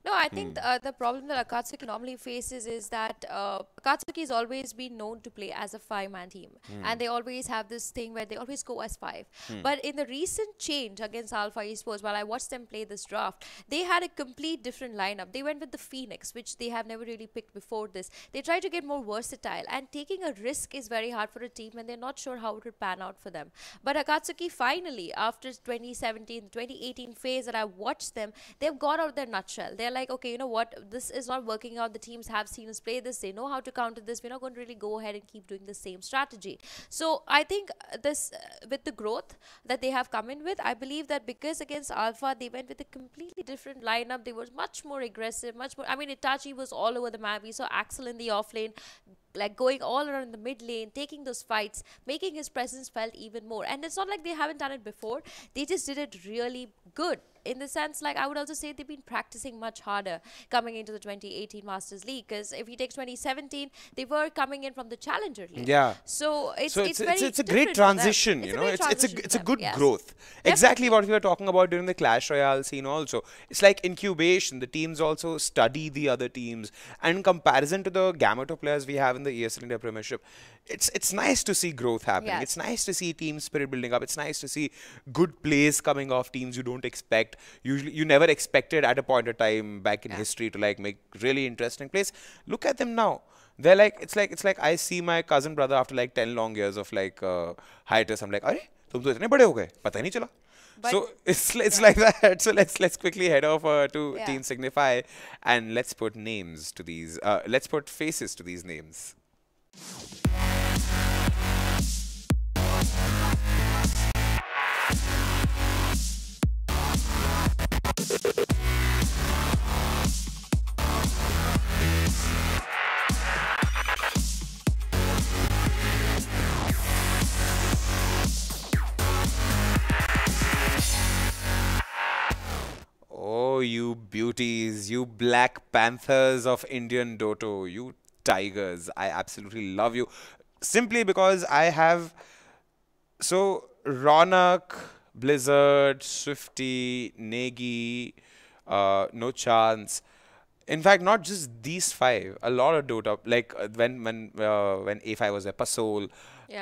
No, I think the problem that Akatsuki normally faces is that Akatsuki has always been known to play as a 5-man team. And they always have this thing where they always go as 5. But in the recent change against Alpha Esports, while I watched them play this draft, they had a complete different lineup. They went with the Phoenix, which they have never really picked before this. They tried to get more versatile. And taking a risk is very hard for a team and they're not sure how it will pan out for them. But Akatsuki finally, after 2017, 2018 phase that I watched them, they've got out their nutshell. They're like, okay, you know what, this is not working out. The teams have seen us play this, they know how to counter this. We're not going to really go ahead and keep doing the same strategy. So I think this with the growth that they have come in with, I believe that because against Alpha they went with a completely different lineup. They were much more aggressive, much more, I mean, Itachi was all over the map. We saw Axel in the off lane, like going all around the mid lane, taking those fights, making his presence felt even more. And it's not like they haven't done it before, they just did it really good. In the sense, like, I would also say they've been practicing much harder coming into the 2018 Masters League, because if you take 2017, they were coming in from the Challenger League. Yeah. So it's a great transition, you know. It's a good growth. Exactly what we were talking about during the Clash Royale scene also. It's like incubation. The teams also study the other teams. And in comparison to the gamut of players we have in the ESL India Premiership, it's nice to see growth happening. It's nice to see team spirit building up. It's nice to see good plays coming off teams you don't expect. Usually, you never expected at a point of time back in history to like make really interesting plays. Look at them now. They're like, it's like I see my cousin brother after like 10 long years of like hiatus. I'm like, "Arey, tum to itne bade ho gaye? Pata hi nahi chala." So it's like that. So let's quickly head over to Team Signify and let's put names to these. Let's put faces to these names. Oh, you beauties, you Black Panthers of Indian Dota, you tigers. I absolutely love you. Simply because I have... So, Ronak, Blizzard, Swifty, Negi, No Chance. In fact, not just these 5. A lot of Dota, like when A5 was there, Pasol.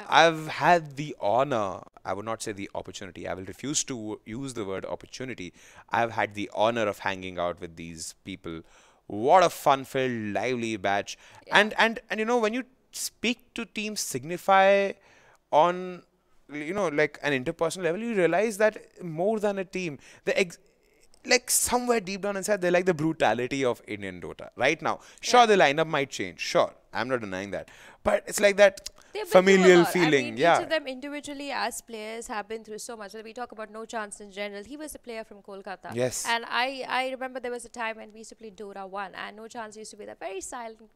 I've had the honor, I would not say the opportunity, I will refuse to use the word opportunity. I've had the honor of hanging out with these people. What a fun-filled, lively batch. And you know, when you speak to Team Signify on, you know, like an interpersonal level, you realize that more than a team, like somewhere deep down inside, they like the brutality of Indian Dota. Right now, sure, the lineup might change. Sure, I'm not denying that. But it's like that familial feeling. I mean, each of them individually as players have been through so much. When we talk about No Chance in general, he was a player from Kolkata. Yes. And I remember there was a time when we used to play Dota 1 and No Chance used to be that very silent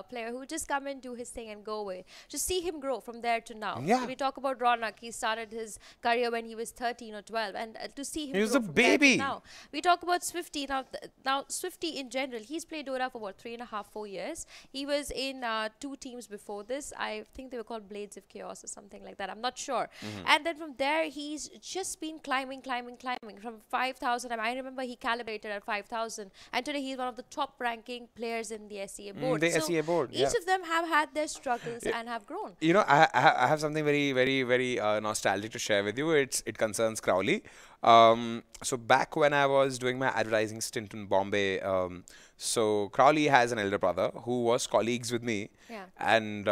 player who would just come in, do his thing and go away. Just see him grow from there to now. Yeah. So we talk about Ronak, he started his career when he was 13 or 12, and to see him he was grow a from baby. there to now. We talk about Swifty. Now Swifty in general, he's played Dota for what, 3.5-4 years. He was in 2 teams before this. I think they were called Blades of Chaos or something like that. I'm not sure. And then from there, he's just been climbing from 5,000. I remember he calibrated at 5,000, and today he's one of the top ranking players in the SEA board. SEA board. Each of them have had their struggles and have grown. You know, I have something very nostalgic to share with you. It concerns Crowley. So back when I was doing my advertising stint in Bombay, so Crowley has an elder brother who was colleagues with me, and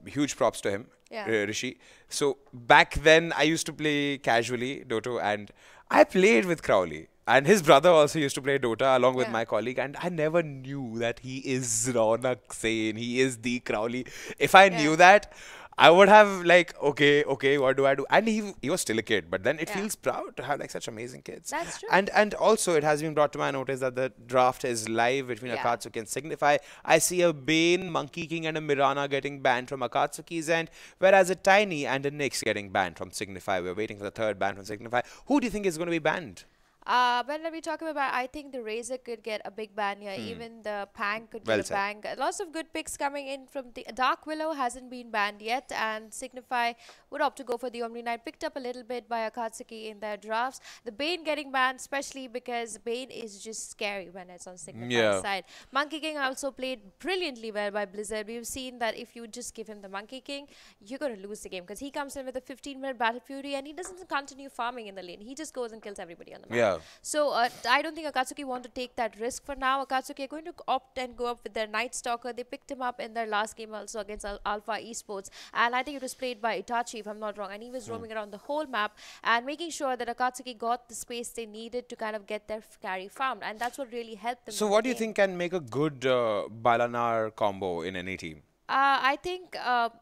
huge props to him, Rishi. So back then I used to play casually Dota, and I played with Crowley. And his brother also used to play Dota along with my colleague, and I never knew that he is Ronak Sane. He is the Crowley. If I knew that, I would have like, okay, what do I do? And he was still a kid, but then it feels proud to have like such amazing kids. That's true. And also it has been brought to my notice that the draft is live between Akatsuki and Signify. I see a Bane, Monkey King and a Mirana getting banned from Akatsuki's end, whereas a Tiny and a Nyx getting banned from Signify. We're waiting for the third ban from Signify. Who do you think is going to be banned? When we talk about, I think the Razor could get a big ban here. Even the Pang could Well get a said. bang. Lots of good picks coming in from the Dark Willow hasn't been banned yet, and Signify would opt to go for the Omni Knight, picked up a little bit by Akatsuki in their drafts. The Bane getting banned, especially because Bane is just scary when it's on Signify's side. Monkey King also played brilliantly well by Blizzard. We've seen that if you just give him the Monkey King, you're going to lose the game because he comes in with a 15-minute Battle Fury and he doesn't continue farming in the lane. He just goes and kills everybody on the map. So I don't think Akatsuki want to take that risk for now. Akatsuki are going to opt and go up with their Night Stalker. They picked him up in their last game also against Alpha Esports. And I think it was played by IYATI, if I'm not wrong. And he was roaming around the whole map and making sure that Akatsuki got the space they needed to kind of get their carry farmed. And that's what really helped them. So what do you think can make a good Balanar combo in any team? I think the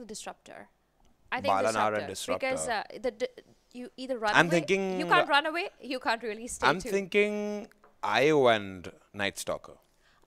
Disruptor. I think Balanar and Disruptor. Because you either run I'm away. thinking You can't run away. You can't really stay I'm too. thinking Io and Night Stalker.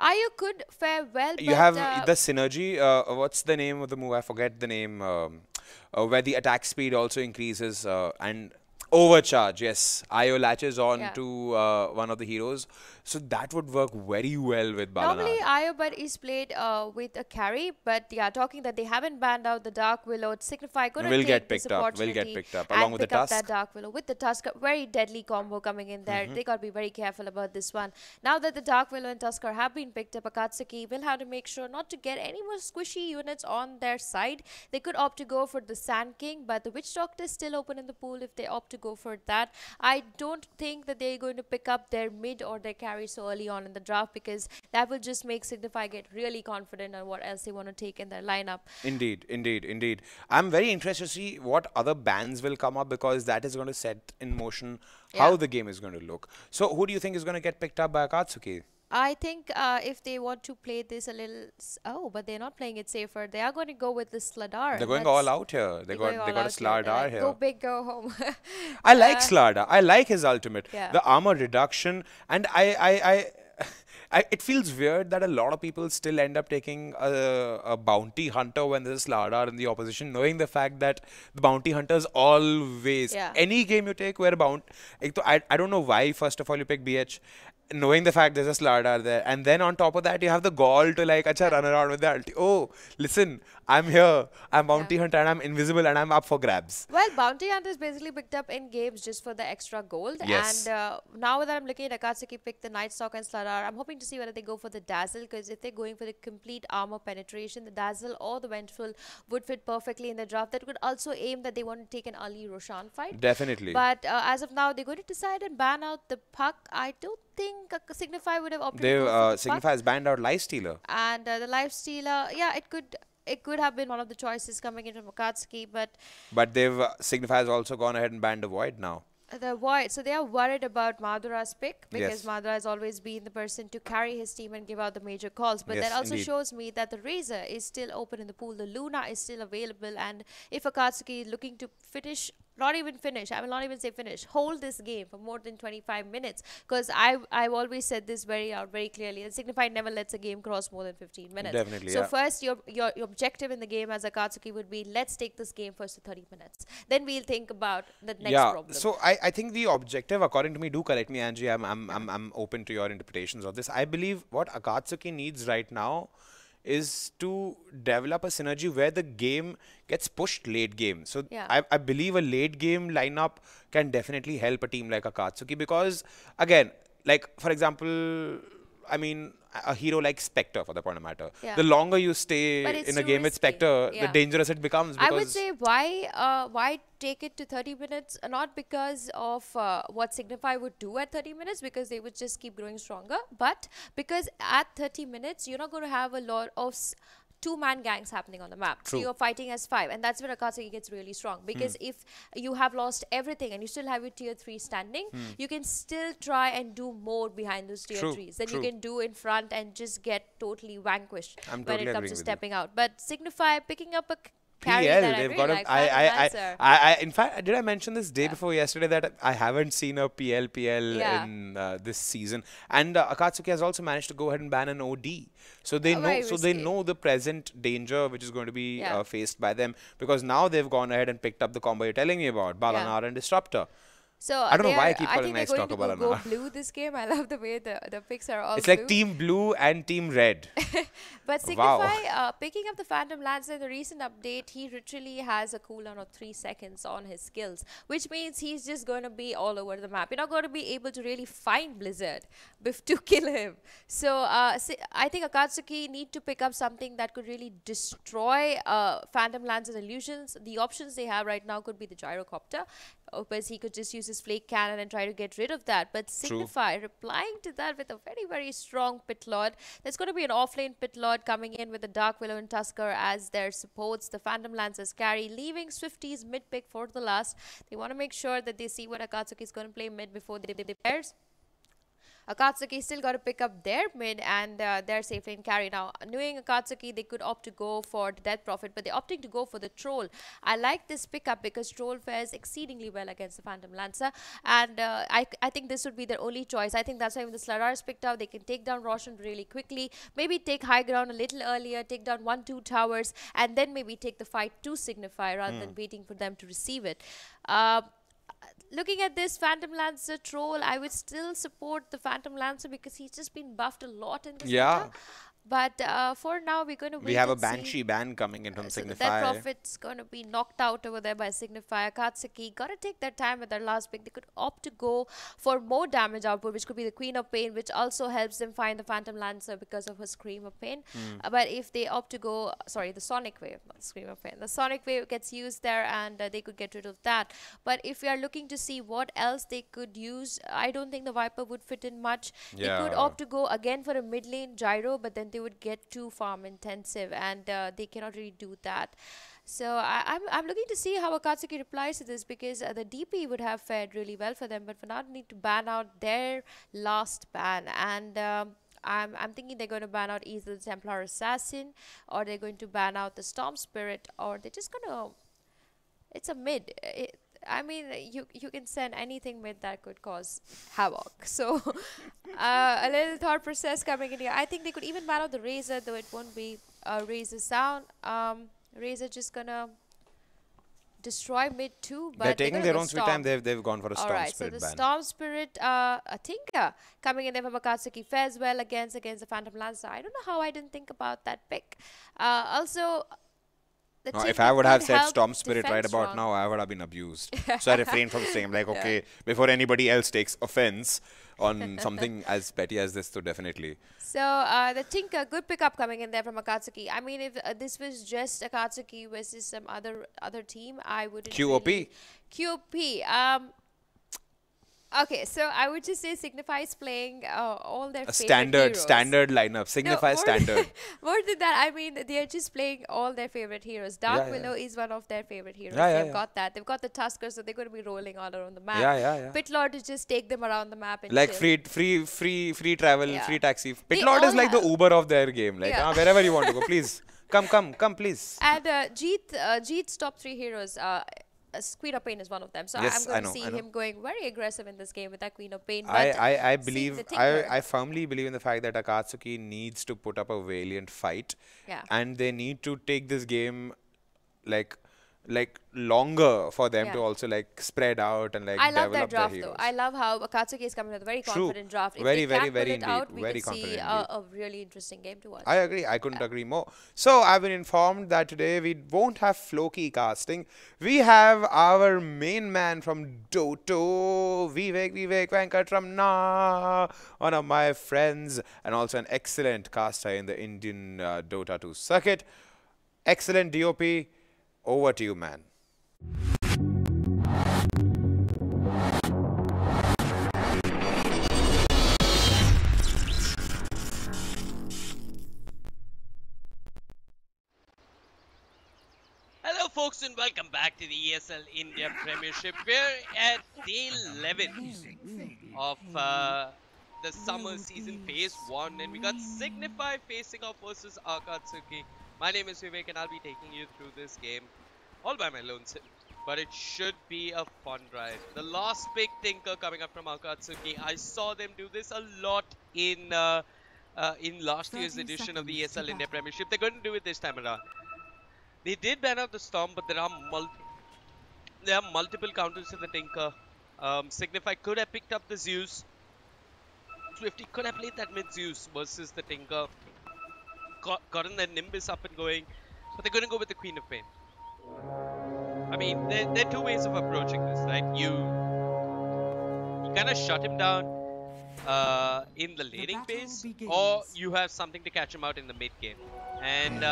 Ayu could fare well, You but have the synergy. What's the name of the move? I forget the name. Where the attack speed also increases and overcharge. Yes, Io latches on to one of the heroes, so that would work very well with Balanar. normally Ayo but is played with a carry, but yeah, talking that they haven't banned out the Dark Willow. Signify gonna Will take get this picked up. Will opportunity get picked up and along with the pick up Tusk. that Dark Willow with the Tusk. Very deadly combo coming in there. They gotta be very careful about this one. Now that the Dark Willow and Tusker have been picked up, Akatsuki will have to make sure not to get any more squishy units on their side. They could opt to go for the Sand King, but the Witch Doctor is still open in the pool if they opt to go for that. I don't think that they're going to pick up their mid or their carry so early on in the draft, because that will just make Signify get really confident on what else they want to take in their lineup. Indeed, indeed, indeed. I'm very interested to see what other bans will come up, because that is going to set in motion how the game is going to look. So who do you think is going to get picked up by Akatsuki? I think if they want to play this a little, but they're not playing it safer. They are going to go with the Slardar. They're going all out here. They got a Slardar like, here. Go big, go home. I like Slardar. I like his ultimate. Yeah. The armor reduction, and it feels weird that a lot of people still end up taking a bounty hunter when there's a Slardar in the opposition, knowing the fact that the bounty hunters always, any game you take where a bounty, I don't know why first of all you pick BH, knowing the fact there's a Slardar there, and then on top of that you have the gall to like run around with the ulti. Oh, listen, I'm here, I'm bounty hunter and I'm invisible and I'm up for grabs. Well, bounty hunter is basically picked up in games just for the extra gold. Yes. And now that I'm looking at Akatsuki pick the Night Stalker and Slardar, I'm hoping to see whether they go for the Dazzle, because if they're going for the complete armor penetration, the Dazzle or the Vengeful would fit perfectly in the draft. That could also aim that they want to take an early Roshan fight. Definitely. But as of now, they're going to decide and ban out the Puck. I don't think Signify would have opted to go for the Signify has banned out Lifestealer. And the Lifestealer, it could have been one of the choices coming in from Akatsuki, but they've Signify has also gone ahead and banned the Void now. The Void, so they are worried about Madhura's pick, because Madhura has always been the person to carry his team and give out the major calls. But that also shows me that the Razor is still open in the pool. The Luna is still available, and if Akatsuki is looking to finish, not even finish, I will not even say finish, hold this game for more than 25 minutes, because I've always said this very clearly, and Signify never lets a game cross more than 15 minutes. Definitely, so first your objective in the game as Akatsuki would be, let's take this game first to 30 minutes, then we'll think about the next problem. So I think the objective, according to me, do correct me Angie, I'm open to your interpretations of this. I believe what Akatsuki needs right now is to develop a synergy where the game gets pushed late game. So I believe a late game lineup can definitely help a team like Akatsuki, because again, like for example, I mean, a hero like Spectre, for the point of matter, the longer you stay in a game with Spectre, the dangerous it becomes. I would say why take it to 30 minutes? Not because of what Signify would do at 30 minutes, because they would just keep growing stronger, but because at 30 minutes you're not going to have a lot of two-man gangs happening on the map. True. So you're fighting as 5, and that's where Akatsuki gets really strong, because if you have lost everything and you still have your tier 3 standing, you can still try and do more behind those tier 3s than you can do in front and just get totally vanquished when it comes to stepping out. But Signify picking up a carry PL, that they've got in fact, did I mention this day before yesterday that I haven't seen a PL in this season, and Akatsuki has also managed to go ahead and ban an OD, so they know the present danger which is going to be faced by them, because now they've gone ahead and picked up the combo you're telling me about, Balanar and Disruptor. So I don't know why I keep I calling think nice they're talk going to about go blue this game. I love the way the picks are all It's blue. like Team Blue and Team Red. But Signify, picking up the Phantom Lancer in the recent update, he literally has a cooldown of 3 seconds on his skills, which means he's just going to be all over the map. You're not going to be able to really find Blizzard to kill him. So I think Akatsuki need to pick up something that could really destroy Phantom Lancer's illusions. The options they have right now could be the gyrocopter, because he could just use his flake cannon and try to get rid of that. But Signify replying to that with a very, very strong pit lord. There's going to be an offlane pit lord coming in with the Dark Willow and Tusker as their supports. The Phantom Lancers carry, leaving Swifties mid pick for the last. They want to make sure that they see what Akatsuki is going to play mid before they pairs. Akatsuki still got to pick up their mid and their safe lane carry. Now, knowing Akatsuki, they could opt to go for the Death Prophet, but they're opting to go for the Troll. I like this pickup because Troll fares exceedingly well against the Phantom Lancer, and I think this would be their only choice. I think that's why when the Sladar is picked out, they can take down Roshan really quickly, maybe take high ground a little earlier, take down 1-2 towers, and then maybe take the fight to Signify rather than waiting for them to receive it. Looking at this Phantom Lancer Troll, I would still support the Phantom Lancer because he's just been buffed a lot in this meta. But for now, we're going to wait. We have a see. Banshee ban coming in from Signify. That Prophet's going to be knocked out over there by Signify. Akatsuki got to take their time with their last pick. They could opt to go for more damage output, which could be the Queen of Pain, which also helps them find the Phantom Lancer because of her Scream of Pain. But if they opt to go, sorry, the Sonic Wave, not Scream of Pain. The Sonic Wave gets used there and they could get rid of that. But if we are looking to see what else they could use, I don't think the Viper would fit in much. They could opt to go again for a mid lane gyro, but then they would get too farm intensive and they cannot really do that. So I'm looking to see how Akatsuki replies to this because the DP would have fared really well for them, but for now they need to ban out their last ban, and I'm thinking they're going to ban out either the Templar Assassin or they're going to ban out the Storm Spirit, or they're just going to, it's a mid. I mean, you can send anything mid that could cause havoc. So, a little thought process coming in here. I think they could even ban out the Razor, though it won't be Razor sound. Razor just gonna destroy mid too. But they're taking their own sweet time. They've gone for a Storm Spirit ban. So the Storm Spirit, a Tinker coming in there from Akatsuki fares well against the Phantom Lancer. I don't know how I didn't think about that pick. Also. No, if I would have said Storm Spirit right about now, I would have been abused. So I refrained from saying, like, okay, before anybody else takes offense on something as petty as this, so definitely. So the Tinker, good pickup coming in there from Akatsuki. I mean, if this was just Akatsuki versus some other team, I wouldn't. QOP. Really QOP. Okay, so I would just say Signify is playing all their favorite standard lineup. Signify standard. More than that, I mean, they are just playing all their favorite heroes. Dark Willow is one of their favorite heroes. They've got that. They've got the Tusker, so they're going to be rolling all around the map. Pit Lord is just take them around the map and like chill. free travel, free taxi. Pit Lord is like the Uber of their game. Like wherever you want to go, please come, please. And Jeet's top 3 heroes. Queen of Pain is one of them, so I'm going to see him going very aggressive in this game with that Queen of Pain. But I firmly believe in the fact that Akatsuki needs to put up a valiant fight, and they need to take this game like longer for them to also like spread out and like I love develop that draft their heroes. though. I love how Akatsuki is coming with a very confident draft. If very they very can pull it out, we very can see a really interesting game to watch. I agree. I couldn't agree more. So I've been informed that today we won't have Floki casting. We have our main man from DOTA, Vivek Venkatramana, one of my friends and also an excellent caster in the Indian Dota 2 circuit. Excellent DOP. Over to you, man. Hello folks and welcome back to the ESL India Premiership. We're at day 11 of the summer season phase 1 and we got Signify facing off versus Akatsuki. My name is Vivek and I'll be taking you through this game all by my lonesome. But it should be a fun ride. The last big Tinker coming up from Akatsuki. I saw them do this a lot in last year's edition of the ESL India Premiership. They're going to do it this time around. They did ban out the Storm, but there are multiple counters to the Tinker. Signify could have picked up the Zeus. Swifty could have played that mid Zeus versus the Tinker. Gotten their Nimbus up and going, but they're going to go with the Queen of Pain. I mean, there are two ways of approaching this, right? You kind of shut him down in the laning phase, or you have something to catch him out in the mid game. And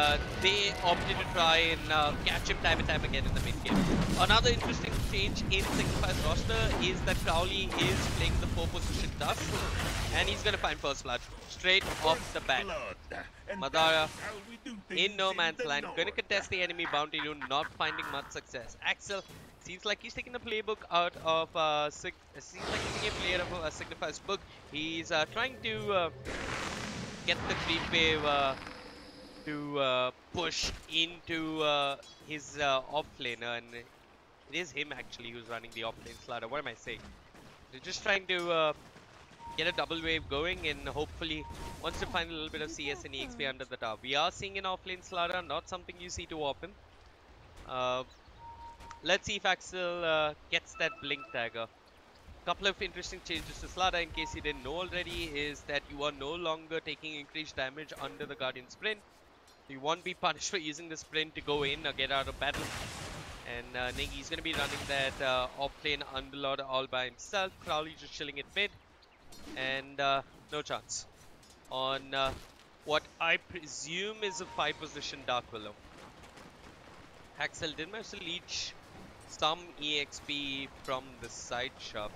they opted to try and catch him time and time again in the mid game. Another interesting change in Signify's roster is that Crowley is playing the 4 position Dusk, and he's going to find first blood straight off the bat. Madara in no man's land, going to contest the enemy bounty rune, not finding much success. Axel seems like he's taking the playbook out of Signify's book. He's trying to get the creep wave to push into his off laner, and it is him actually who's running the off lane slaughter. What am I saying? They're just trying to get a double wave going, and hopefully wants to find a little bit of CS and EXP under the tower. We are seeing an off lane slaughter, not something you see too often. Let's see if Axel gets that blink dagger. Couple of interesting changes to Slaughter, in case you didn't know already, is that you are no longer taking increased damage under the Guardian Sprint. You won't be punished for using the sprint to go in or get out of battle. And Negi's going to be running that off-lane Underlord all by himself. Crowley just chilling at mid. And no chance on what I presume is a 5 position Dark Willow. Axel did manage to leech some EXP from the side shop.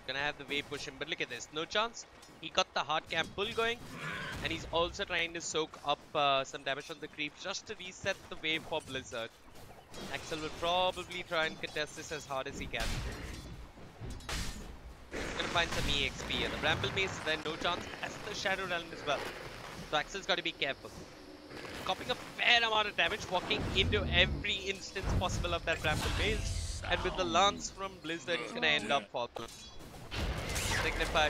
Gonna have the wave push him, but look at this, no chance. He got the hard camp pull going, and he's also trying to soak up some damage on the creep just to reset the wave for Blizzard. Axel will probably try and contest this as hard as he can. He's gonna find some EXP here. The Bramble Maze is there, no chance, as the Shadow Realm as well. So Axel's got to be careful. Copying a fair amount of damage, walking into every instance possible of that Bramble Maze. And with the Lance from Blizzard, he's gonna end up falling. Signify,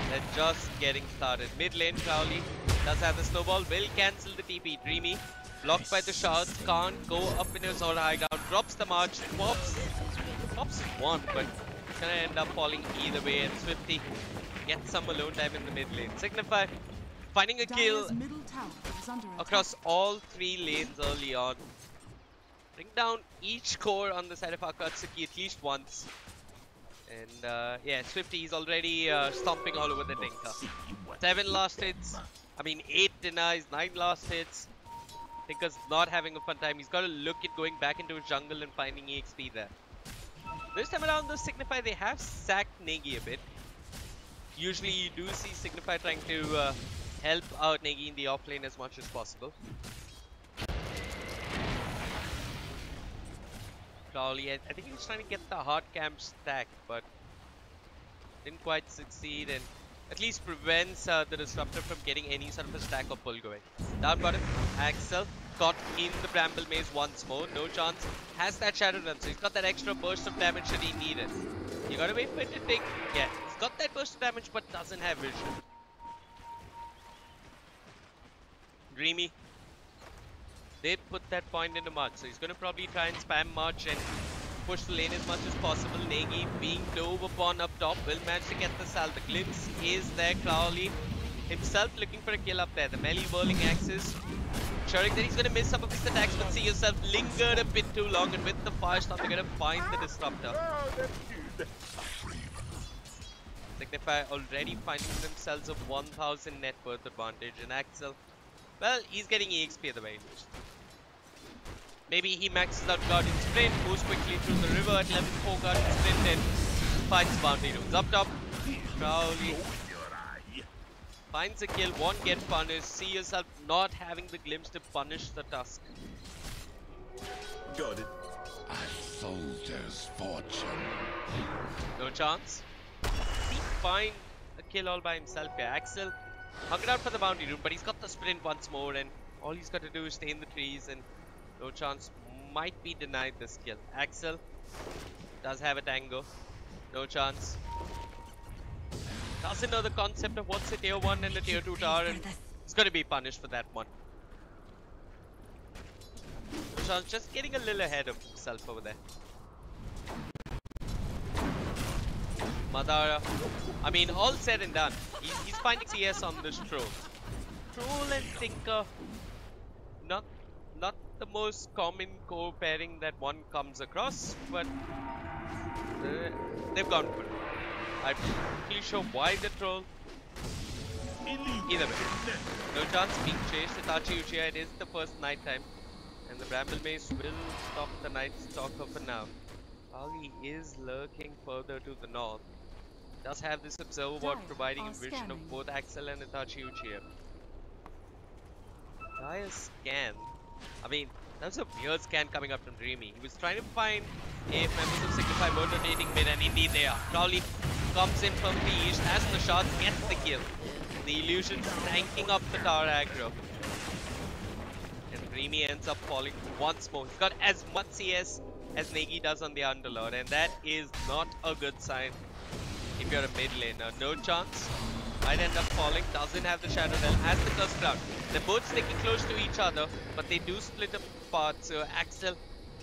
they're just getting started. Mid lane, Crowley does have the snowball, will cancel the TP. Dreamy, blocked by the shards, can't go up in his or high ground, drops the march, pops one, but gonna end up falling either way, and Swifty gets some alone time in the mid lane. Signify finding a kill across all 3 lanes early on. Bring down each core on the side of Akatsuki at least once. And yeah, Swifty is already stomping all over the Tinker. 7 last hits, I mean 8 denies, 9 last hits. Tinker's not having a fun time. He's got to look at going back into his jungle and finding EXP there. This time around though, Signify, they have sacked Negi a bit. Usually you do see Signify trying to help out Negi in the offlane as much as possible. Crowley, I think he was trying to get the hard camp stack, but didn't quite succeed, and at least prevents the Disruptor from getting any sort of a stack or pull going. Down bottom, Axel got in the Bramble Maze once more, no chance. Has that Shadow Realm, so he's got that extra burst of damage that he needed. You gotta wait for it to take, yeah, he's got that burst of damage but doesn't have vision. Dreamy did put that point into March, so he's going to probably try and spam March and push the lane as much as possible. Negi being dove upon up top will manage to get the salve. The glimpse is there. Crowley himself looking for a kill up there. The melee whirling axes, ensuring that he's going to miss some of his attacks, but see yourself lingered a bit too long, and with the Firestorm they're going to find the Disruptor. Signify already finding themselves a 1000 net worth advantage, and Axel, well, he's getting EXP at the very least. Maybe he maxes out Guardian Sprint, moves quickly through the river at level 4 Guardian Sprint, and finds bounty runes. Up top, Crowley finds a kill, won't get punished. See yourself not having the glimpse to punish the Tusk. Got it. A soldier's fortune. No chance. He find a kill all by himself here. Axel hungered out for the bounty rune, but he's got the sprint once more, and all he's got to do is stay in the trees, and no chance, might be denied this kill. Axel does have a tango, no chance. Doesn't know the concept of what's a tier 1 and a tier 2 tower, and he's going to be punished for that one. No chance, just getting a little ahead of himself over there. Madara. I mean, all said and done, he's finding CS on this Troll. Troll and Tinker, not the most common core pairing that one comes across, but they've gone for it. I'm pretty sure why the Troll. Either way, no chance being chased. Itachi Uchiha, it is the first night time, and the Bramble Mace will stop the Night Stalker for now. Ali is lurking further to the north. Does have this observer ward providing a vision of both Axel and Itachi Uchiha. Dire scan. I mean, that's a weird scan coming up from Dreamy. He was trying to find if members of Signify were rotating mid, and indeed they are. Crowley comes in from the east, has the shot, gets the kill. The illusion tanking up the tower aggro. And Dreamy ends up falling once more. He's got as much CS as Negi does on the Underlord, and that is not a good sign if you're a mid laner. No chance. Might end up falling. Doesn't have the Shadow Realm. Has the Cursed Crown. They're both sticking close to each other, but they do split apart. So Axel,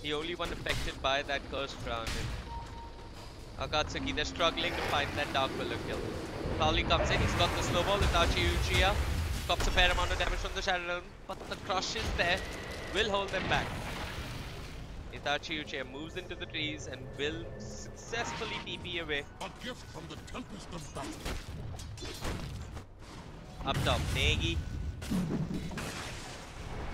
the only one affected by that Cursed Crown. And Akatsuki, they're struggling to find that Dark Willow kill. Crowley comes in. He's got the snowball. Itachi Uchiha cops a fair amount of damage from the Shadow Realm, but the crush is there. Will hold them back. Itachi Uchiha moves into the trees and will successfully TP away. A gift from the tempest of battle. Up top, Negi.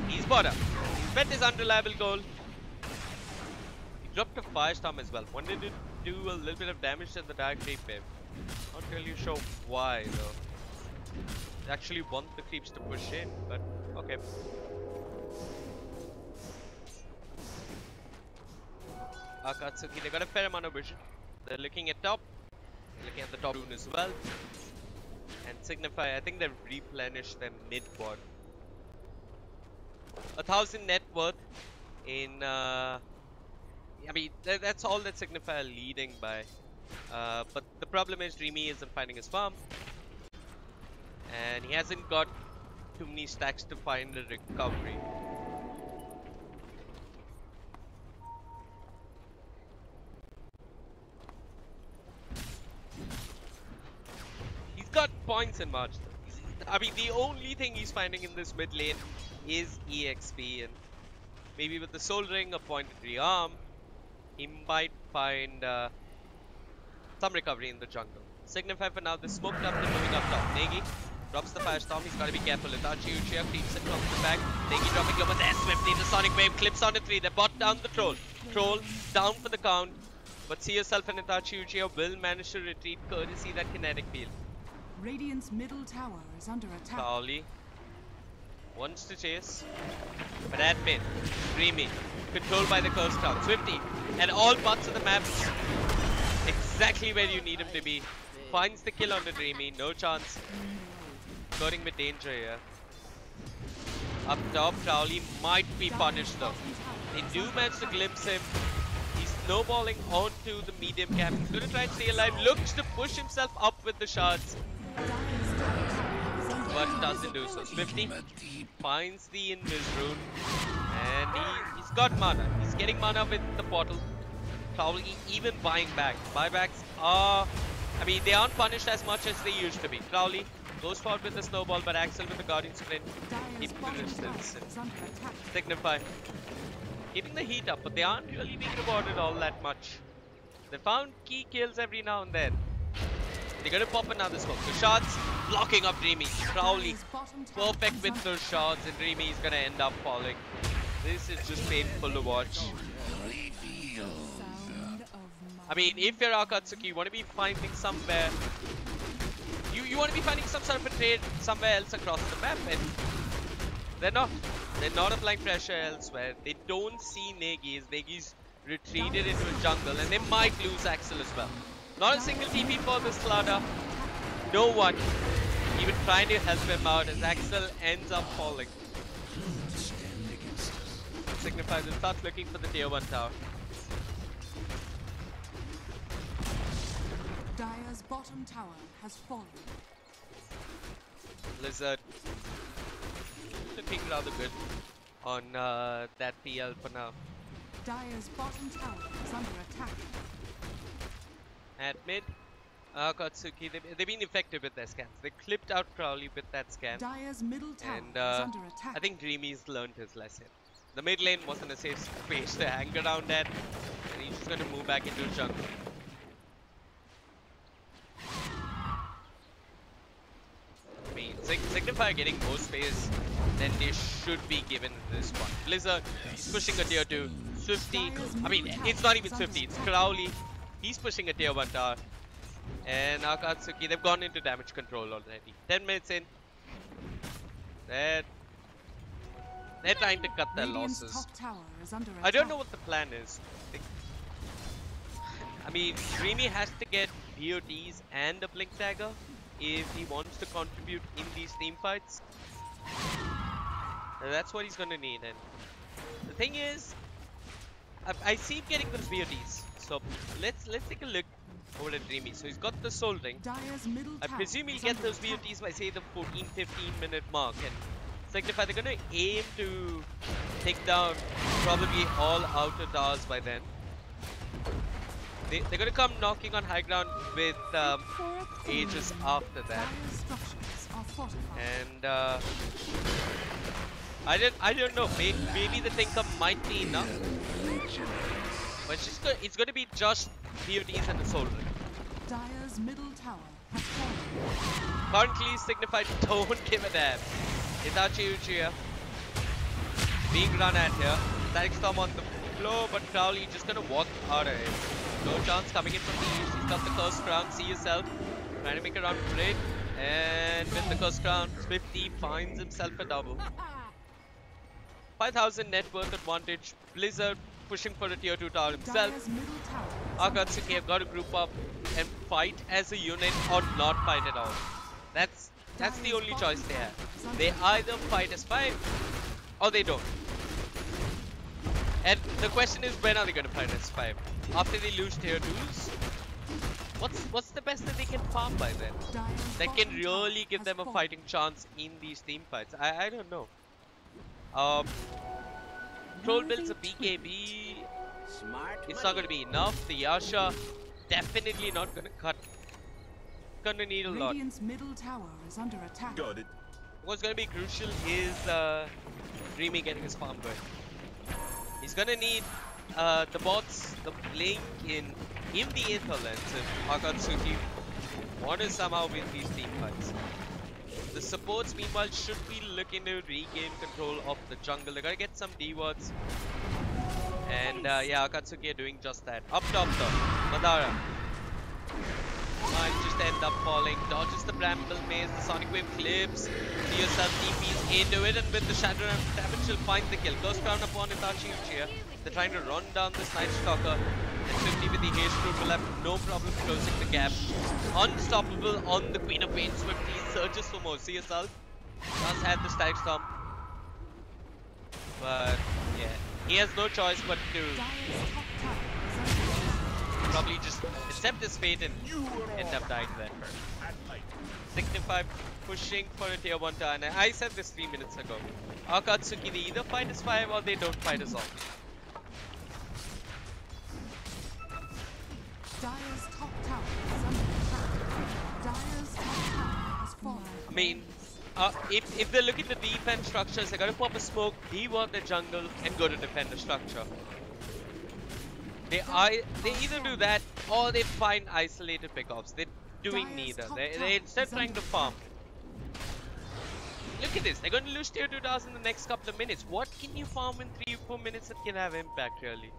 He's bought up. He's bet his unreliable goal. He dropped a Firestorm as well. Wanted to do a little bit of damage to the Dark Creep wave. Not really sure why though. They actually want the creeps to push in, but okay. Akatsuki, they got a fair amount of vision. They're looking at top. They're looking at the top rune as well. And Signify, I think they've replenished their mid board. 1,000 net worth in I mean that's all that Signify are leading by. But the problem is Dreamy isn't finding his farm. And he hasn't got too many stacks to find a recovery. He's got points in March. I mean, the only thing he's finding in this mid lane is EXP, and maybe with the Soul Ring, a pointed rearm, he might find some recovery in the jungle. Signify for now, the smoke up and moving up top. Negi drops the Firestorm, he's got to be careful. Itachi Uchiha creeps it from the back. Negi dropping low, but there swiftly the Sonic Wave clips on a 3. They bought down the Troll. Troll down for the count, but see yourself and Itachi Uchiha will manage to retreat courtesy that kinetic field. Radiant's middle tower is under attack. Pauli wants to chase, but at mid, Dreamy, controlled by the Cursed Crown. Swifty, at all parts of the map, exactly where you need him to be. Finds the kill on the Dreamy, no chance. Going with danger here. Up top, Crowley might be punished though. They do manage to glimpse him. He's snowballing onto the medium camp. He's going to try and stay alive. Looks to push himself up with the shards, but doesn't do so. Swifty finds the Invis rune, and he's got mana. He's getting mana with the portal. Crowley even buying back. Buybacks are, I mean, they aren't punished as much as they used to be. Crowley goes forward with the snowball, but Axel with the Guardian Sprint keeping the distance. Signify keeping the heat up, but they aren't really being rewarded all that much. They found key kills every now and then. They're gonna pop another smoke. The shots blocking up Dreamy. Crowley perfect with those shots, and Dreamy is gonna end up falling. This is just painful to watch. I mean, if you're Akatsuki, you want to be finding somewhere. You want to be finding some sort of a trade somewhere else across the map, and they're not. They're not applying pressure elsewhere. They don't see Negi. Negi's retreated into a jungle, and they might lose Axel as well. Not a single TP for this Slaughter. No one even trying to help him out as Axel ends up falling. Signify will start looking for the tier 1 tower. Dire's bottom tower has fallen. Blizzard looking rather good on that PL for now. Dire's bottom tower is under attack. At mid, Akatsuki, they've been effective with their scans. They clipped out Crowley with that scan. Dire's middle tower And is under attack. I think Dreamy's learned his lesson. The mid lane wasn't a safe space to hang around at. And he's just going to move back into jungle. I mean, Signify getting more space than they should be given in this one. Blizzard is pushing a tier 2. Swifty, I mean, it's not even Swifty, it's Crowley. He's pushing a tier 1 tower. And Akatsuki, they've gone into damage control already. 10 minutes in. They're trying to cut their losses. Top tower is under I don't attack. know what the plan is. I mean, Dreamy has to get BOTs and a Blink Dagger if he wants to contribute in these team fights. That's what he's gonna need. And the thing is, I see him getting those BOTs. So let's take a look over at Dreamy. So he's got the Soul Ring. I presume he'll get those BOTs by say the 14-15 minute mark. And Signify, they're gonna aim to take down probably all outer towers by then. They're gonna come knocking on high ground with Aegis after that. And I don't know. Maybe the Tinker might be enough. But it's gonna be just BOTs and the Soul Ring. Dire's middle tower has fallen. Currently, Signify don't give a damn. Itachi Uchiha being run at here. Static Storm on the floor, but Crowley just gonna walk out of it. No chance coming in from the east. He's got the Curse Crown. See yourself. Trying to make a run for it. And with the Curse Crown, Swifty finds himself a double. 5,000 net worth advantage. Blizzard pushing for a tier 2 tower himself. Akatsuki have got to group up and fight as a unit or not fight at all. That's the only choice they have. They either fight as 5 or they don't. And the question is, when are they going to fight as 5? After they lose tier 2s? What's the best that they can farm by then? That can really give them a fighting chance in these team fights. I don't know. Troll builds a BKB. It's not going to be enough. The Yasha definitely not going to cut. Gonna need a lot. Radiant's middle tower is under attack. Got it. What's gonna be crucial is Dreamy getting his farm going. He's gonna need the bots, the Blink in the Insolence if Akatsuki want to somehow win these team fights. The supports meanwhile should be looking to regain control of the jungle. They're gonna get some D-wards. And yeah, Akatsuki are doing just that. Up top though, Madara. Might just end up falling. Dodges the Bramble Maze, the Sonic Wave clips. See yourself TPs into it, and with the Shadow damage, she'll find the kill. Goes down upon Itachi Uchiha. They're trying to run down this Night Stalker. And 50 with the haste route will have no problem closing the gap. Unstoppable on the Queen of Pain. Swifty searches for more. See yourself. Does have the Static Storm. But yeah, he has no choice but to probably just accept his fate and end up dying there. Signify pushing for a tier 1 tower, and I said this 3 minutes ago. Akatsuki, they either fight as 5 or they don't fight as all. Dire's top tower is under attack. Dire's top tower has fallen. I mean, if they're looking to defend structures, they're gonna pop a smoke, de-ward the jungle, and go to defend the structure. They either do that or they find isolated pickoffs. They're doing neither. They're instead trying to farm. Look at this. They're going to lose tier 2 towers in the next couple of minutes. What can you farm in 3 or 4 minutes that can have impact really?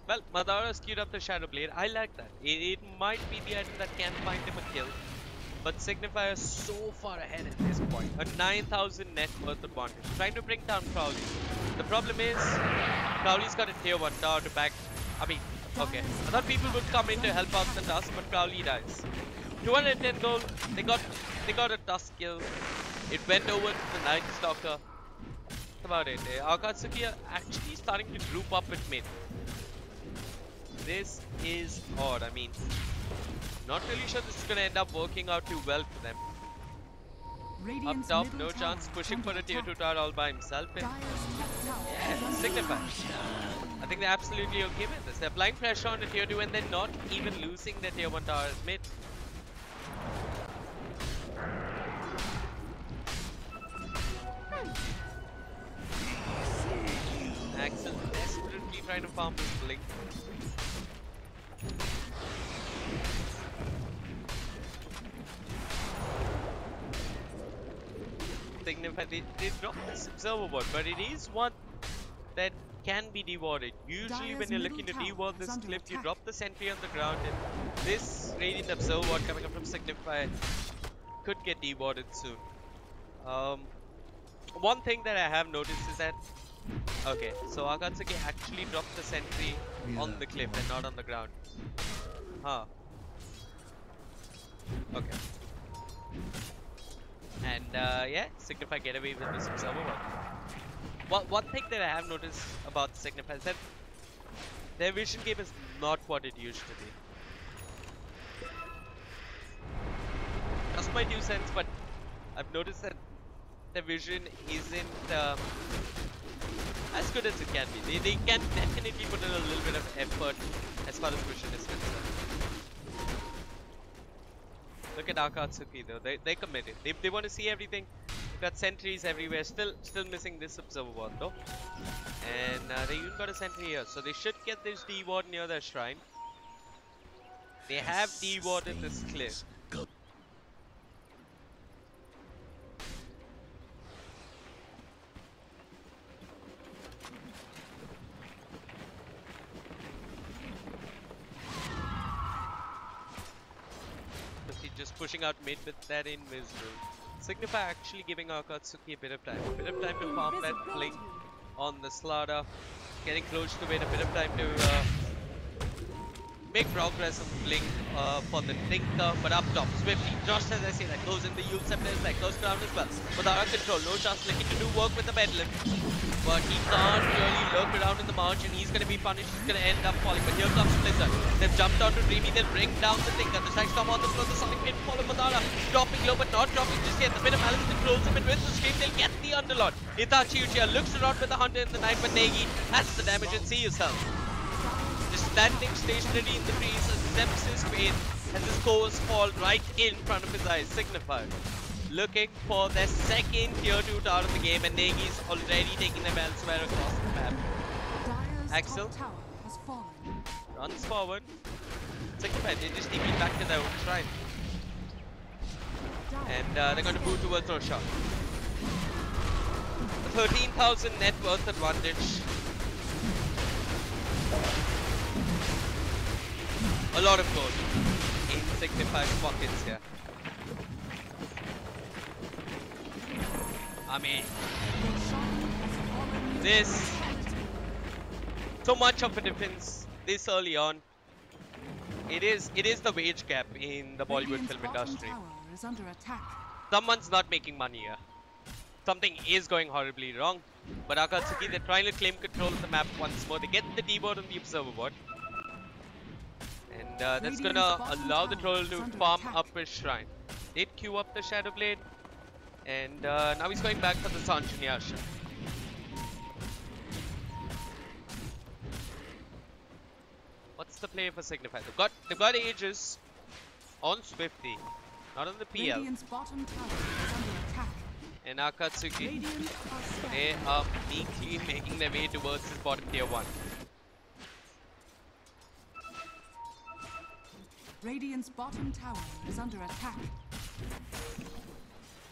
Well, Madara queued up the Shadow Blade. I like that. It might be the item that can find him a kill. But Signify is so far ahead at this point. A 9,000 net worth advantage. Trying to bring down Crowley. The problem is, Crowley's got a tier 1 tower to back. I mean, okay. I thought people would come in to help out the Dusk, but Crowley dies. 210 gold. They got a Dusk kill. It went over to the Night Stalker. That's about it. Akatsuki are actually starting to group up with mid. This is odd. I mean, not really sure this is going to end up working out too well for them. Up top, no chance, pushing for a tier 2 tower all by himself. And yeah, Signify. I think they're absolutely okay with this. They're applying pressure on the tier 2 and they're not even losing their tier 1 tower at mid. Axel desperately trying to farm this blink. Signify they dropped this observer ward, but it is one that can be dewarded. Usually when you're looking to deward this cliff, you drop the sentry on the ground, and this Radiant Observer ward coming up from Signify could get dewarded soon. One thing that I have noticed is that okay, so Akatsuki actually dropped the sentry on the cliff and not on the ground. Huh. Okay. And yeah, Signify get away with this observer ward. One thing that I have noticed about Signify is that their vision game is not what it used to be. Just my 2 cents, but I've noticed that their vision isn't as good as it can be. They can definitely put in a little bit of effort as far as vision is concerned. Look at Akatsuki though, they're committed. They want to see everything. They've got sentries everywhere, still missing this observer ward though. And they even got a sentry here, so they should get this D-ward near their shrine. They have D-warded this cliff. 50 just pushing out mid with that invisible. Signify actually giving Akatsuki a bit of time. A bit of time to farm that blink on the Slaughter. Getting close to it, a bit of time to make progress on the blink for the Tinker, but up top, Swiftly, just as I say that, goes in the Yule Scepter is like close ground as well. Without our control, no chance looking to do work with the Bedlam. But he can't really lurk around in the margin. He's going to be punished. He's going to end up falling. But here comes Blizzard. They've jumped onto Dreamy. They'll bring down the Tinker. The Side Storm on the floor. The Sonic Pit follow Madara. Dropping low, but not dropping just yet. The bit of Malice controls him. And with the scream, they'll get the Underlord. Itachi Uchiha looks around with the Hunter in the night. But Negi has the damage and see yourself. Just standing stationary in the trees as Zeps his fate as his cores fall right in front of his eyes. Signify looking for their second tier 2 tower of the game, and Negi's already taking them elsewhere across the map. Axel runs forward. Signify, they just TP back to their own shrine. And they're going to move towards Royale. The 13,000 net worth advantage. A lot of gold in Signify's pockets here. I mean, this, so much of a difference this early on. It is the wage gap in the Bollywood film industry. Someone's not making money here. Something is going horribly wrong. But Akatsuki, they're trying to claim control of the map once more. They get the D-board on the observer board. And that's gonna allow the troll to farm up his shrine. Did queue up the Shadow Blade. And now he's going back for the Sanchanyasha. What's the play for Signify? They've got Aegis on Swifty, not on the PL. And Akatsuki, they are meekly making their way towards his bottom tier 1. Radiant's bottom tower is under attack.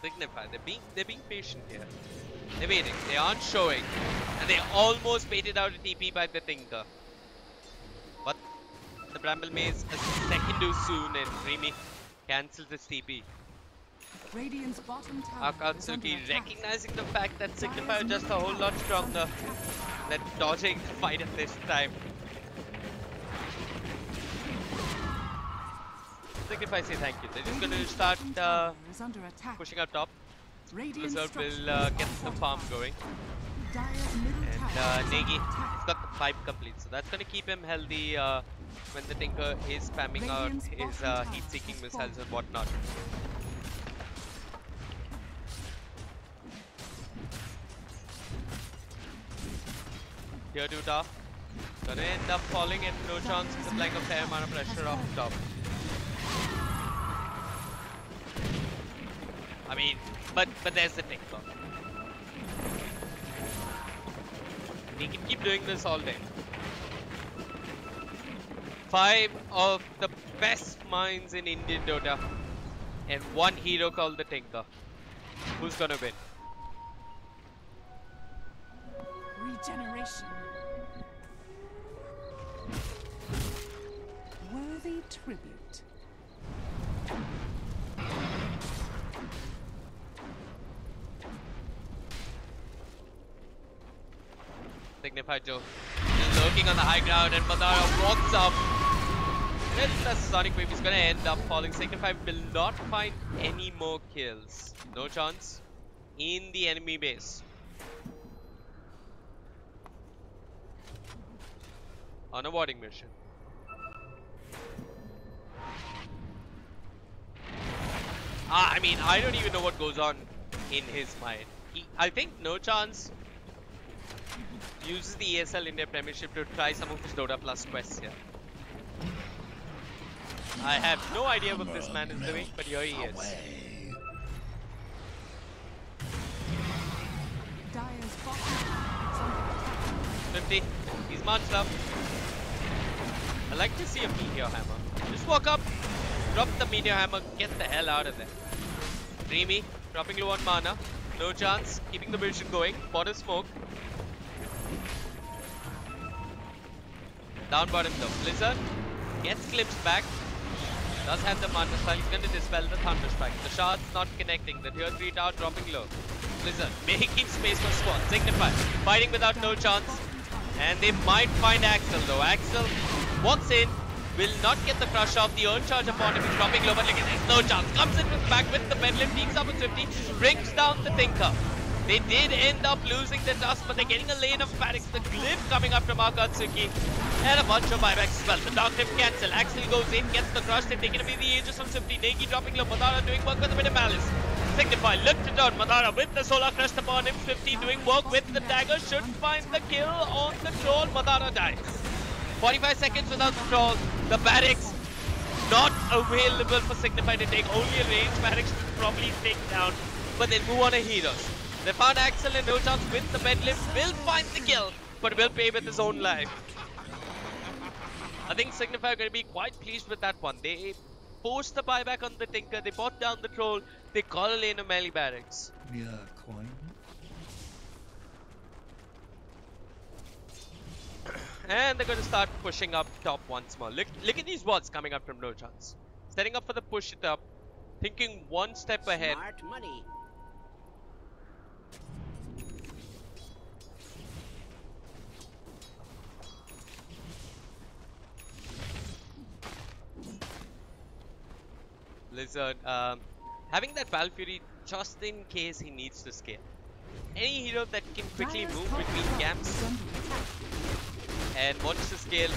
Signify, they're being patient here. They're waiting. They aren't showing, and they almost baited out a TP by the Tinker. But the Bramble Maze a second too soon, and Dreamy cancels his TP. Radiant's bottom tower Akatsuki recognizing the fact that Signify are just a whole lot stronger than dodging the fight at this time. Signify say thank you. They're just going to start pushing up top. Blizzard will get the farm going. And Negi has got the 5 complete, so that's going to keep him healthy when the Tinker is spamming out his heat-seeking missiles and whatnot. Tier 2 top. Gonna end up falling and no chance of applying a fair amount of pressure off the top. I mean, but there's the thing though. He can keep doing this all day. 5 of the best minds in Indian Dota and 1 hero called the Tinker. Who's gonna win? Regeneration. Worthy tribute. Signify Joe is lurking on the high ground and Madara walks up. With the Sonic Wave, he's gonna end up falling. Signify will not find any more kills. No chance in the enemy base. On a warding mission. I mean, I don't even know what goes on in his mind. I think No Chance uses the ESL India Premiership to try some of his Dota Plus quests here. I have no idea what this man is doing, but here he is. Dire's bottom is under attack. 50. He's marched up. I like to see a Meteor Hammer. Just walk up, drop the Meteor Hammer, get the hell out of there. Dreamy, dropping low on mana. No chance, keeping the vision going. Bought a smoke. Down bottom though. Blizzard gets glimpsed back. Does have the mana style. He's going to dispel the Thunder Strike. The shard's not connecting. The tier 3 tower dropping low. Blizzard making space for Swan. Signify fighting without No Chance. And they might find Axel though. Axel walks in. Will not get the crush off. The earn charge upon him. He's dropping low, but look at this. No chance. Comes in with back with the Bedlam. Teams up with 50. Brings down the Tinker. They did end up losing the dust, but they're getting a lane of Barracks. The glyph coming up from Akatsuki. And a bunch of buybacks as well. The Dark Glyph cancel. Axel goes in, gets the crush. They're taking away the Aegis from 50. Negi dropping low. Madara doing work with a bit of malice. Signify looked it down. Madara with the Solar Crest upon him. 50 doing work with the dagger. Should find the kill on the troll. Madara dies. 45 seconds without the troll. The Barracks not available for Signify to take. Only a range Barracks to probably take down. But they'll move on to heroes. They found Axel and No Chance with the bed lift. Will find the kill, but will pay with his own life. I think Signify are going to be quite pleased with that one. They forced the buyback on the Tinker. They bought down the troll. They call a lane of melee Barracks. Yeah, coin. And they're going to start pushing up top once more. Look at these wards coming up from No Chance. Setting up for the push it up. Thinking one step ahead. Smart money. Blizzard having that Valkyrie just in case he needs to scale. Any hero that can quickly move between camps and watch the scale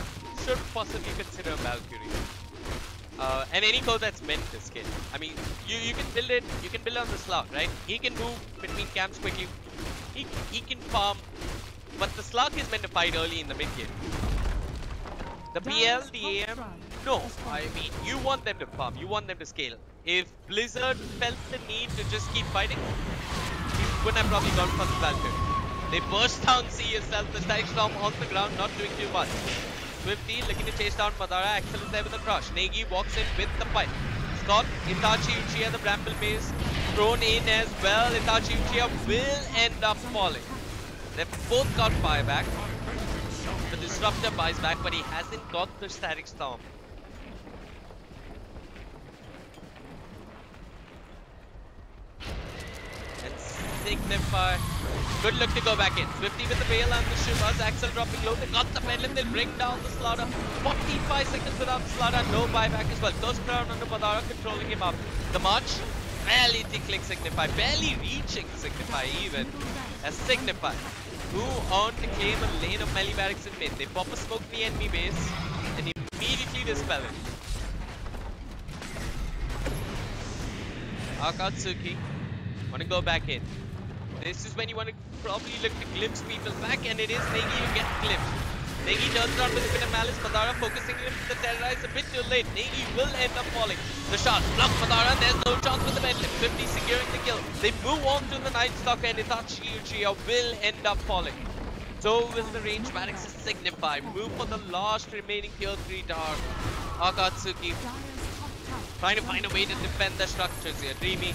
should possibly consider Valkyrie. And any core that's meant to scale. I mean, you can build it, you can build on the slug, right? He can move between camps quickly. He can farm, but the slug is meant to fight early in the mid game. The PL, the AM, no. I mean, you want them to farm, you want them to scale. If Blizzard felt the need to just keep fighting, he wouldn't have probably gone for the Valkyrie. They burst down CSL, the Static Storm on the ground, not doing too much. Swifty looking to chase down Madara. Axel is there with the crush. Negi walks in with the pipe. Scott, Itachi Uchiha, the Bramble Maze thrown in as well. Itachi Uchiha will end up falling. They've both got buyback. The Disruptor buys back, but he hasn't got the Static Storm. And Signify. Good look to go back in. Swifty with the Veil and the Shivas. Axel dropping low. They got the Bedlam. They'll bring down the Slaughter. 45 seconds without the Slaughter. No buyback as well. Goes crown under Madara, controlling him up. The March. Barely tickling Signify. Barely reaching Signify even. As Signify move on to claim a lane of melee barracks in mid. They pop a smoke in the enemy base and immediately dispel it. Akatsuki want to go back in. This is when you want to probably look to glimpse people back, and it is Negi who gets glimpsed. Negi turns around with a bit of malice. Madara focusing in the terrorize a bit too late. Negi will end up falling. The shot blocks Madara. There's no chance with the Bedlam. 50 securing the kill. They move on to the Night Stalker and Itachi Uchiha will end up falling. So will the range barracks Signify. Move for the last remaining tier 3 tower. Akatsuki trying to find a way to defend the structures here. Dreamy.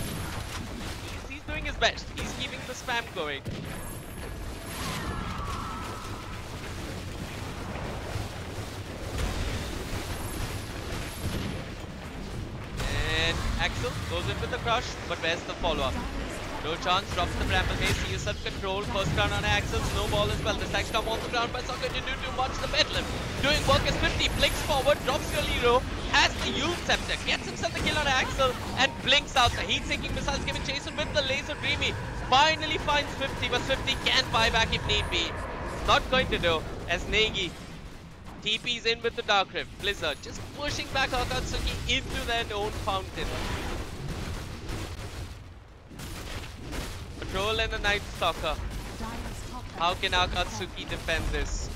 He's doing his best. He's keeping the spam going. And Axel goes in with the crush, but where's the follow-up? No chance, drops the Bramble Mace, he is self-control, first round on Axel, snowball as well. The stacks come on the ground, but it's not going to do too much. The Bedlam doing work as 50, blinks forward, drops your Lero, has the Yule Scepter, gets himself the kill on Axel, and blinks out. The heat-sinking missiles giving chase with the laser. Dreamy finally finds 50, but 50 can buy back if need be. Not going to do, as Negi TP's in with the Dark Rift. Blizzard just pushing back Akatsuki into their own fountain. Patrol and the Night Stalker. How can Akatsuki defend this?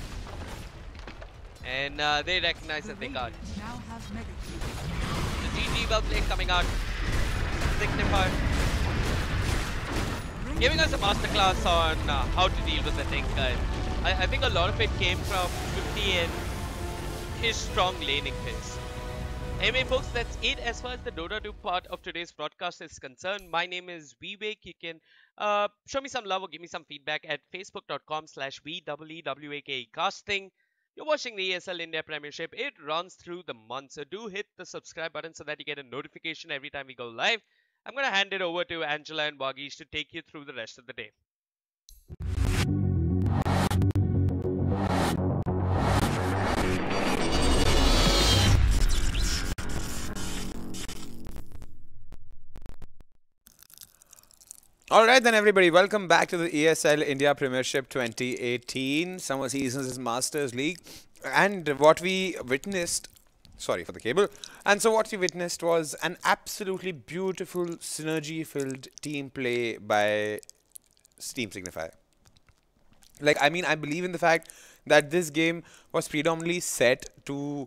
And they recognize that they can't. The GG well played coming out. Signify giving us a masterclass on how to deal with the tank guy. I think a lot of it came from 50 and his strong laning phase. Anyway folks, that's it as far as the Dota 2 part of today's broadcast is concerned. My name is Vivek. You can show me some love or give me some feedback at facebook.com/VEEWAKE casting. You're watching the ESL India Premiership. It runs through the month, so do hit the subscribe button so that you get a notification every time we go live. I'm going to hand it over to Angela and Vagish to take you through the rest of the day. Alright then everybody, welcome back to the ESL India Premiership 2018. Summer Seasons is Masters League. And what we witnessed, sorry for the cable, and so what we witnessed was an absolutely beautiful synergy-filled team play by Team Signify. Like, I mean, I believe in the fact that this game was predominantly set to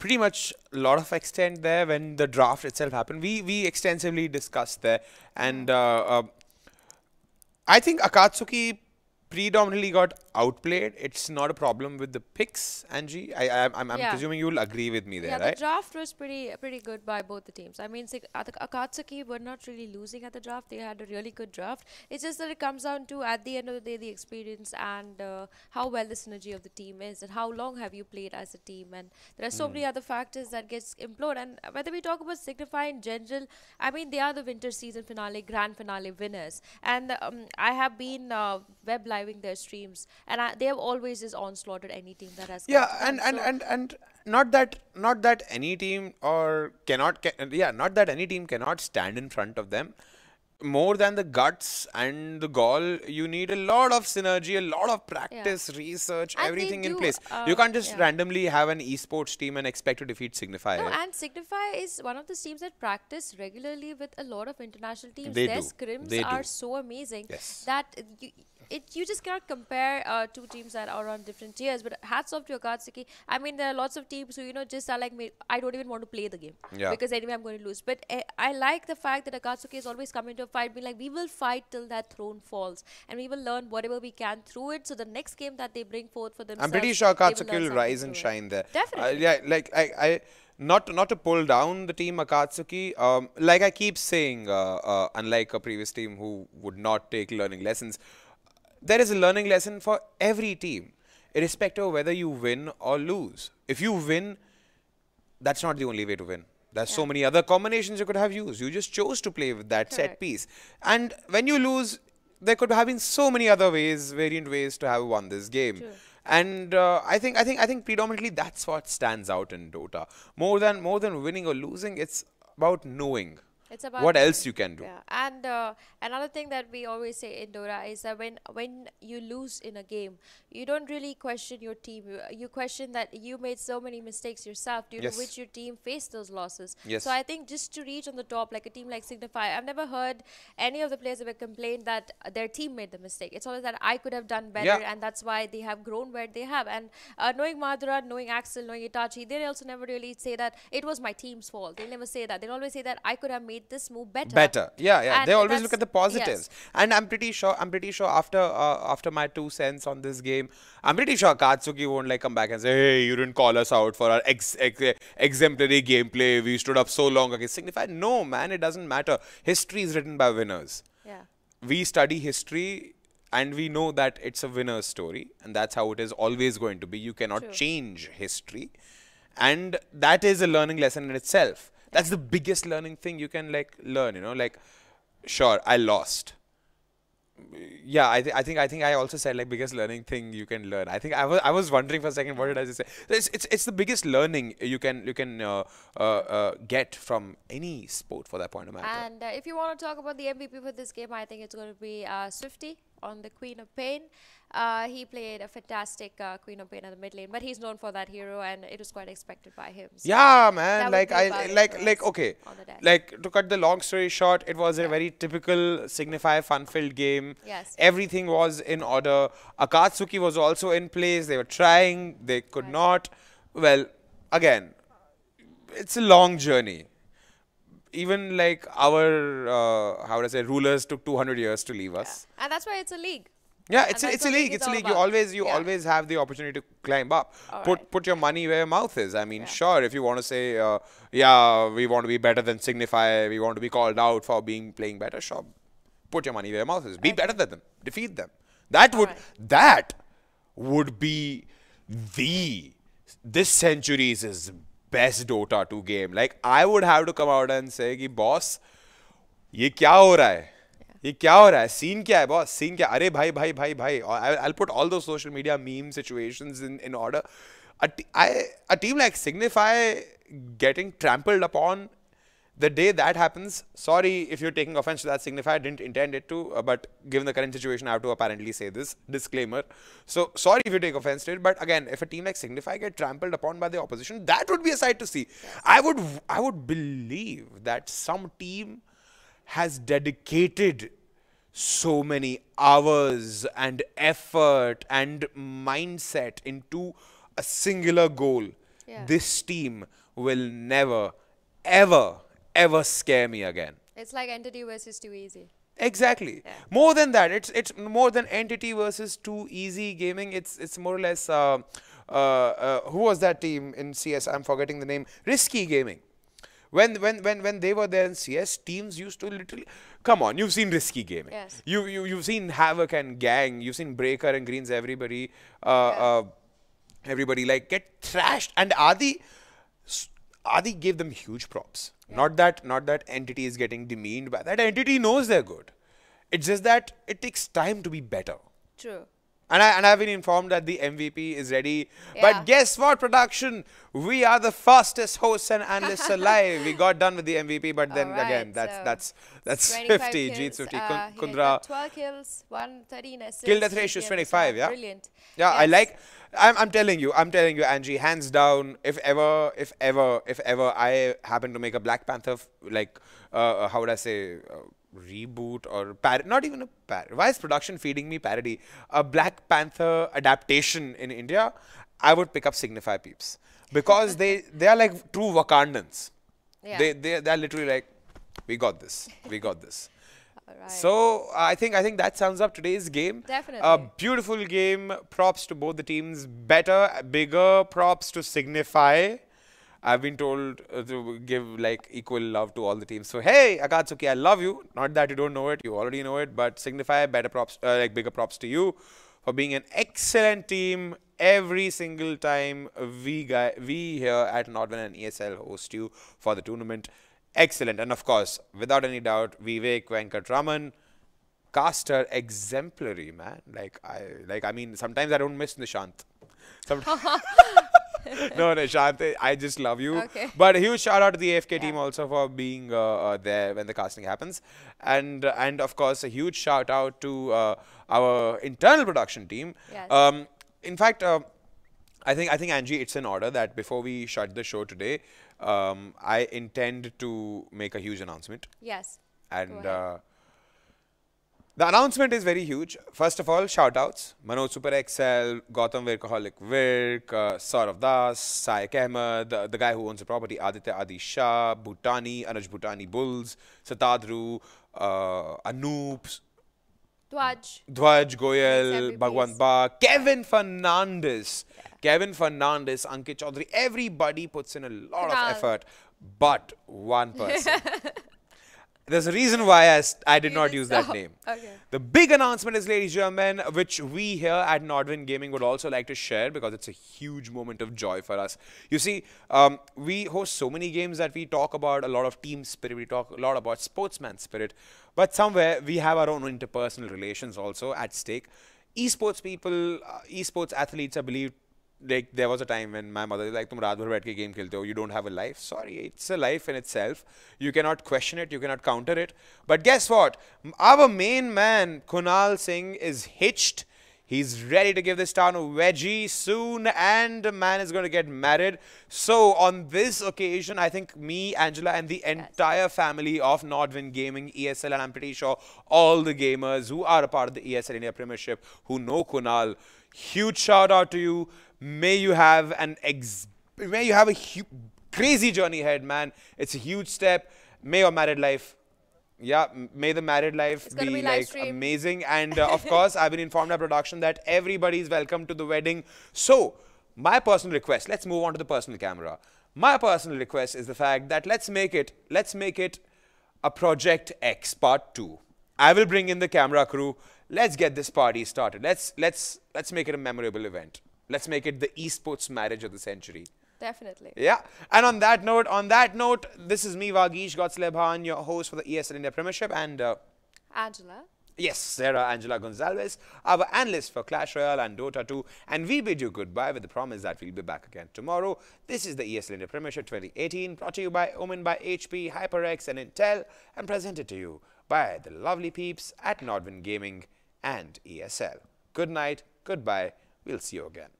pretty much a lot of extent there when the draft itself happened. We extensively discussed there, and I think Akatsuki predominantly got outplayed. It's not a problem with the picks, Angie. I'm presuming you'll agree with me there, right? Yeah, the draft was pretty good by both the teams. I mean, Akatsuki were not really losing at the draft. They had a really good draft. It's just that it comes down to, at the end of the day, the experience and how well the synergy of the team is and how long have you played as a team. And there are so many other factors that gets implored. And whether we talk about Signify in general, I mean, they are the winter season finale, grand finale winners. And I have been web living their streams, and they have always just onslaughted any team that has and not that any team cannot stand in front of them. More than the guts and the gall, you need a lot of synergy, a lot of practice, research, and everything in place. You can't just randomly have an esports team and expect to defeat Signify. No, and Signify is one of the teams that practice regularly with a lot of international teams. Their scrims are so amazing that you just cannot compare two teams that are on different tiers. But hats off to Akatsuki. I mean, there are lots of teams who, just are like, I don't even want to play the game because anyway I'm going to lose. But I like the fact that Akatsuki has always come into a fight, being like, we will fight till that throne falls and we will learn whatever we can through it. So the next game that they bring forth for themselves, I'm pretty sure Akatsuki will rise and shine there. Definitely. Not to pull down the team Akatsuki, like I keep saying, unlike a previous team who would not take learning lessons, there is a learning lesson for every team, irrespective of whether you win or lose. If you win, that's not the only way to win. There's so many other combinations you could have used. You just chose to play with that set piece. And when you lose, there could have been so many other ways, variant ways to have won this game. True. And I think predominantly that's what stands out in Dota. More than winning or losing, it's about knowing. It's about what else knowing. you can do. Yeah, and another thing that we always say in Dota is that when you lose in a game, you don't really question your team. You question that you made so many mistakes yourself, due to Yes. which your team faced those losses. Yes. So I think just to reach on the top, like a team like Signify, I've never heard any of the players ever complain that their team made the mistake. It's always that I could have done better, Yeah. and that's why they have grown where they have. And knowing Madhura, knowing Axel, knowing Itachi, they also never really say that it was my team's fault. They'll never say that. They'll always say that I could have made this move better. Yeah. And They always look that's- at the positives. yes. And I'm pretty sure after my 2 cents on this game, I'm pretty sure Akatsuki won't like come back and say, hey, you didn't call us out for our exemplary gameplay. We stood up so long against Signify. No, man, it doesn't matter. History is written by winners. Yeah. We study history and we know that it's a winner's story, and that's how it is always going to be. You cannot True. change history, and that is a learning lesson in itself. That's the biggest learning thing you can like learn, you know, like, sure, I lost. Yeah, I think I also said like biggest learning thing you can learn. I think I was wondering for a second, what did I just say? It's the biggest learning you can get from any sport, for that point of matter. And if you want to talk about the MVP for this game, I think it's going to be Swifty on the Queen of Pain. He played a fantastic Queen of Pain at the mid lane, but he's known for that hero, and it was quite expected by him. So Yeah, man. that would Like be I about it like for us okay. on the deck. Like, to cut the long story short, it was a very typical Signify fun-filled game. Yes. Everything was in order. Akatsuki was also in place. They were trying. They could not. Well, again, it's a long journey. Even like our how would I say, rulers took 200 years to leave us. And that's why it's a league. Yeah, And it's that's a what league. league is It's a all league. You about. always have the opportunity to climb up. Alright. Put your money where your mouth is. I mean, sure, if you want to say, yeah, we want to be better than Signify, we want to be called out for playing better, sure. Put your money where your mouth is. Be better than them. Defeat them. That would be this century's best Dota 2 game. Like, I would have to come out and say, ki, boss, ये क्या हो रहा है? ये क्या हो रहा है? Scene क्या है, boss? Scene क्या? अरे भाई. I'll put all those social media meme situations in order. A team like Signify getting trampled upon, the day that happens, sorry if you're taking offense to that, Signify, I didn't intend it to, but given the current situation, I have to apparently say this disclaimer. So sorry if you take offense to it, but again, if a team like Signify get trampled upon by the opposition, that would be a sight to see. I would believe that some team has dedicated so many hours and effort and mindset into a singular goal. Yeah. This team will never, ever scare me again. It's like Entity versus Too Easy. Exactly. Yeah. More than that, it's more than Entity versus Too Easy gaming. It's more or less who was that team in CS? I'm forgetting the name. Risky Gaming. When they were there in CS, teams used to literally, come on, you've seen Risky Gaming. Yes. You've seen Havoc and Gang. You've seen Breaker and Greens. Everybody like get thrashed. And Adi gave them huge props. Yeah. Not that Entity is getting demeaned by that. Entity knows they're good. It's just that it takes time to be better. True. And I've been informed that the MVP is ready. Yeah. But guess what, production? We are the fastest hosts and analysts alive. We got done with the MVP, but then Alright, again, so that's 25 50. kills, Jeet's 50. he has Kundra. got 12 kills, 113 assists. Kill death ratio is GPM 25, yeah? Brilliant. Yeah, I Yes. like. I'm telling you, Angie, hands down. If ever I happen to make a Black Panther how would I say, reboot or not even a parody. Why is production feeding me parody? A Black Panther adaptation in India, I would pick up Signify peeps because they are like true Wakandans. Yeah. They're literally like, we got this. Alright. So I think that sums up today's game. Definitely. A beautiful game. Props to both the teams. Bigger props to Signify. I've been told to give like equal love to all the teams. So hey, Akatsuki, I love you. Not that you don't know it, you already know it. But Signify, bigger props to you for being an excellent team every single time we here at Nordwin and ESL host you for the tournament. Excellent. And of course, without any doubt, Vivek Venkatraman, caster exemplary, man. I mean, sometimes I don't miss Nishant. No, Nishant, I just love you. Okay. But a huge shout out to the AFK team also for being there when the casting happens. And of course, a huge shout out to our internal production team. Yes. In fact, I think Angie, it's in order that before we shut the show today, I intend to make a huge announcement. Yes. And the announcement is very huge. First of all, shout-outs. Manoj Super XL, Gautam Workaholic Virk, Saurav Das, Sayak Ahmed, the guy who owns the property, Aditya Adi Shah, Bhutani, Anuj Bhutani Bulls, Satadru, Anoop, Dwaj Goyal, Bhagwant Ba, Kevin Fernandez. Yeah. Kevin Fernandez, Ankit Chaudhary, everybody puts in a lot of effort. But one person. There's a reason why I did not use that name. Okay. The big announcement is, ladies and gentlemen, which we here at Nordwind Gaming would also like to share because it's a huge moment of joy for us. You see, we host so many games that we talk about a lot of team spirit, we talk a lot about sportsman spirit, but somewhere we have our own interpersonal relations also at stake. Esports people, esports athletes, I believe, like there was a time when my mother was like, "Tum raat bhar baith ke game khelte ho, you don't have a life." Sorry, it's a life in itself. You cannot question it, you cannot counter it. But guess what? Our main man, Kunal Singh, is hitched. He's ready to give this town a wedgie soon, and the man is going to get married. So on this occasion, I think me, Angela, and the entire family of Nordwind Gaming, ESL, and I'm pretty sure all the gamers who are a part of the ESL India Premiership who know Kunal, huge shout out to you. May you have a crazy journey ahead, man. It's a huge step. May your married life, may the married life be like amazing. And of course, I've been informed by production that everybody is welcome to the wedding. So my personal request, let's move on to the personal camera. My personal request is the fact that let's make it a Project X Part 2. I will bring in the camera crew. Let's get this party started. Let's make it a memorable event. Let's make it the esports marriage of the century. Definitely. Yeah. And on that note, this is me, Vagish Gotslebhan, your host for the ESL India Premiership, and Angela. Yes, Sarah Angela Gonzalez, our analyst for Clash Royale and Dota 2. And we bid you goodbye with the promise that we'll be back again tomorrow. This is the ESL India Premiership 2018, brought to you by Omen by HP, HyperX, and Intel, and presented to you by the lovely peeps at Nordwind Gaming and ESL. Good night, goodbye, we'll see you again.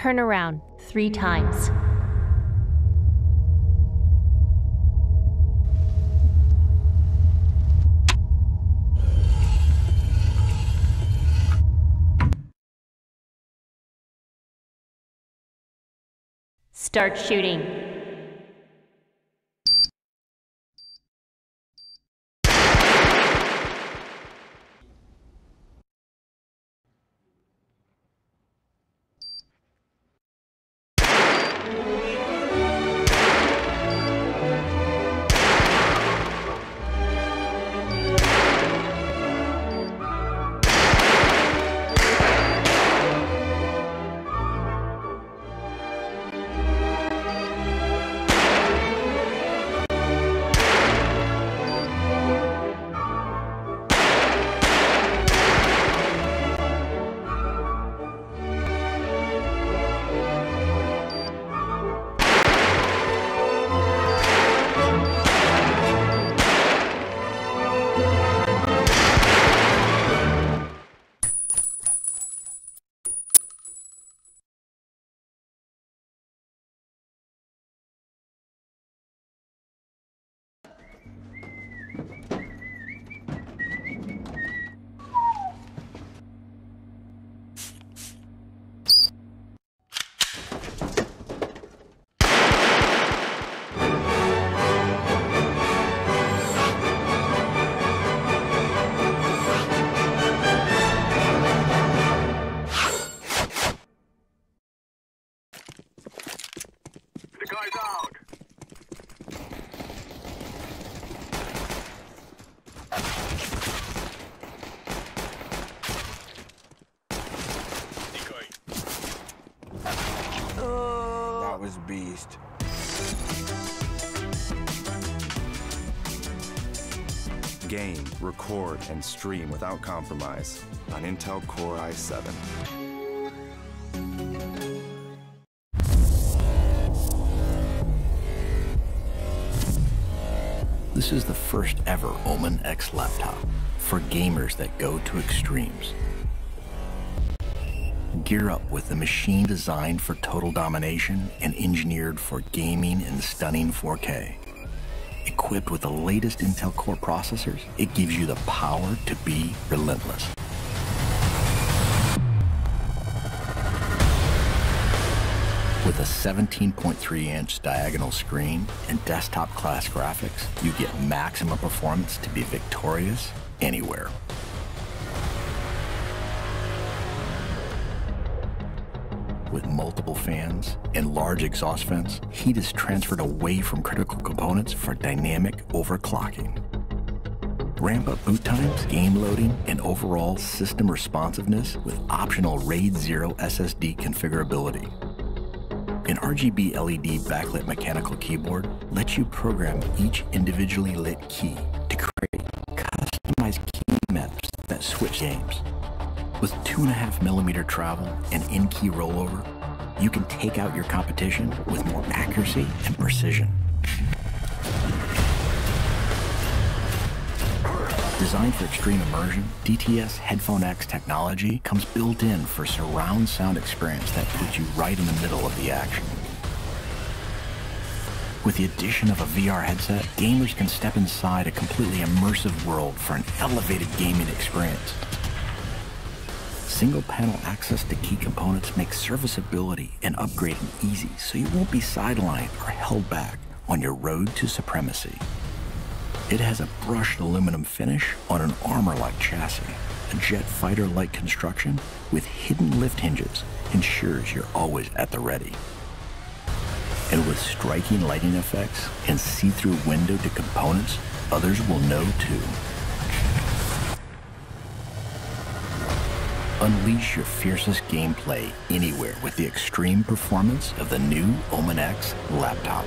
Turn around 3 times. Start shooting. Was beast. Game, record, and stream without compromise on Intel Core i7. This is the first ever Omen X laptop for gamers that go to extremes. Gear up with the machine designed for total domination and engineered for gaming in stunning 4K. Equipped with the latest Intel Core processors, it gives you the power to be relentless. With a 17.3-inch diagonal screen and desktop-class graphics, you get maximum performance to be victorious anywhere. With multiple fans and large exhaust vents, heat is transferred away from critical components for dynamic overclocking. Ramp up boot times, game loading, and overall system responsiveness with optional RAID 0 SSD configurability. An RGB LED backlit mechanical keyboard lets you program each individually lit key to create customized key maps that switch games. With 2.5mm travel and in-key rollover, you can take out your competition with more accuracy and precision. Designed for extreme immersion, DTS Headphone X technology comes built in for surround sound experience that puts you right in the middle of the action. With the addition of a VR headset, gamers can step inside a completely immersive world for an elevated gaming experience. Single panel access to key components makes serviceability and upgrading easy, so you won't be sidelined or held back on your road to supremacy. It has a brushed aluminum finish on an armor-like chassis. A jet fighter-like construction with hidden lift hinges ensures you're always at the ready. And with striking lighting effects and see-through window to components, others will know too. Unleash your fiercest gameplay anywhere with the extreme performance of the new Omen X laptop.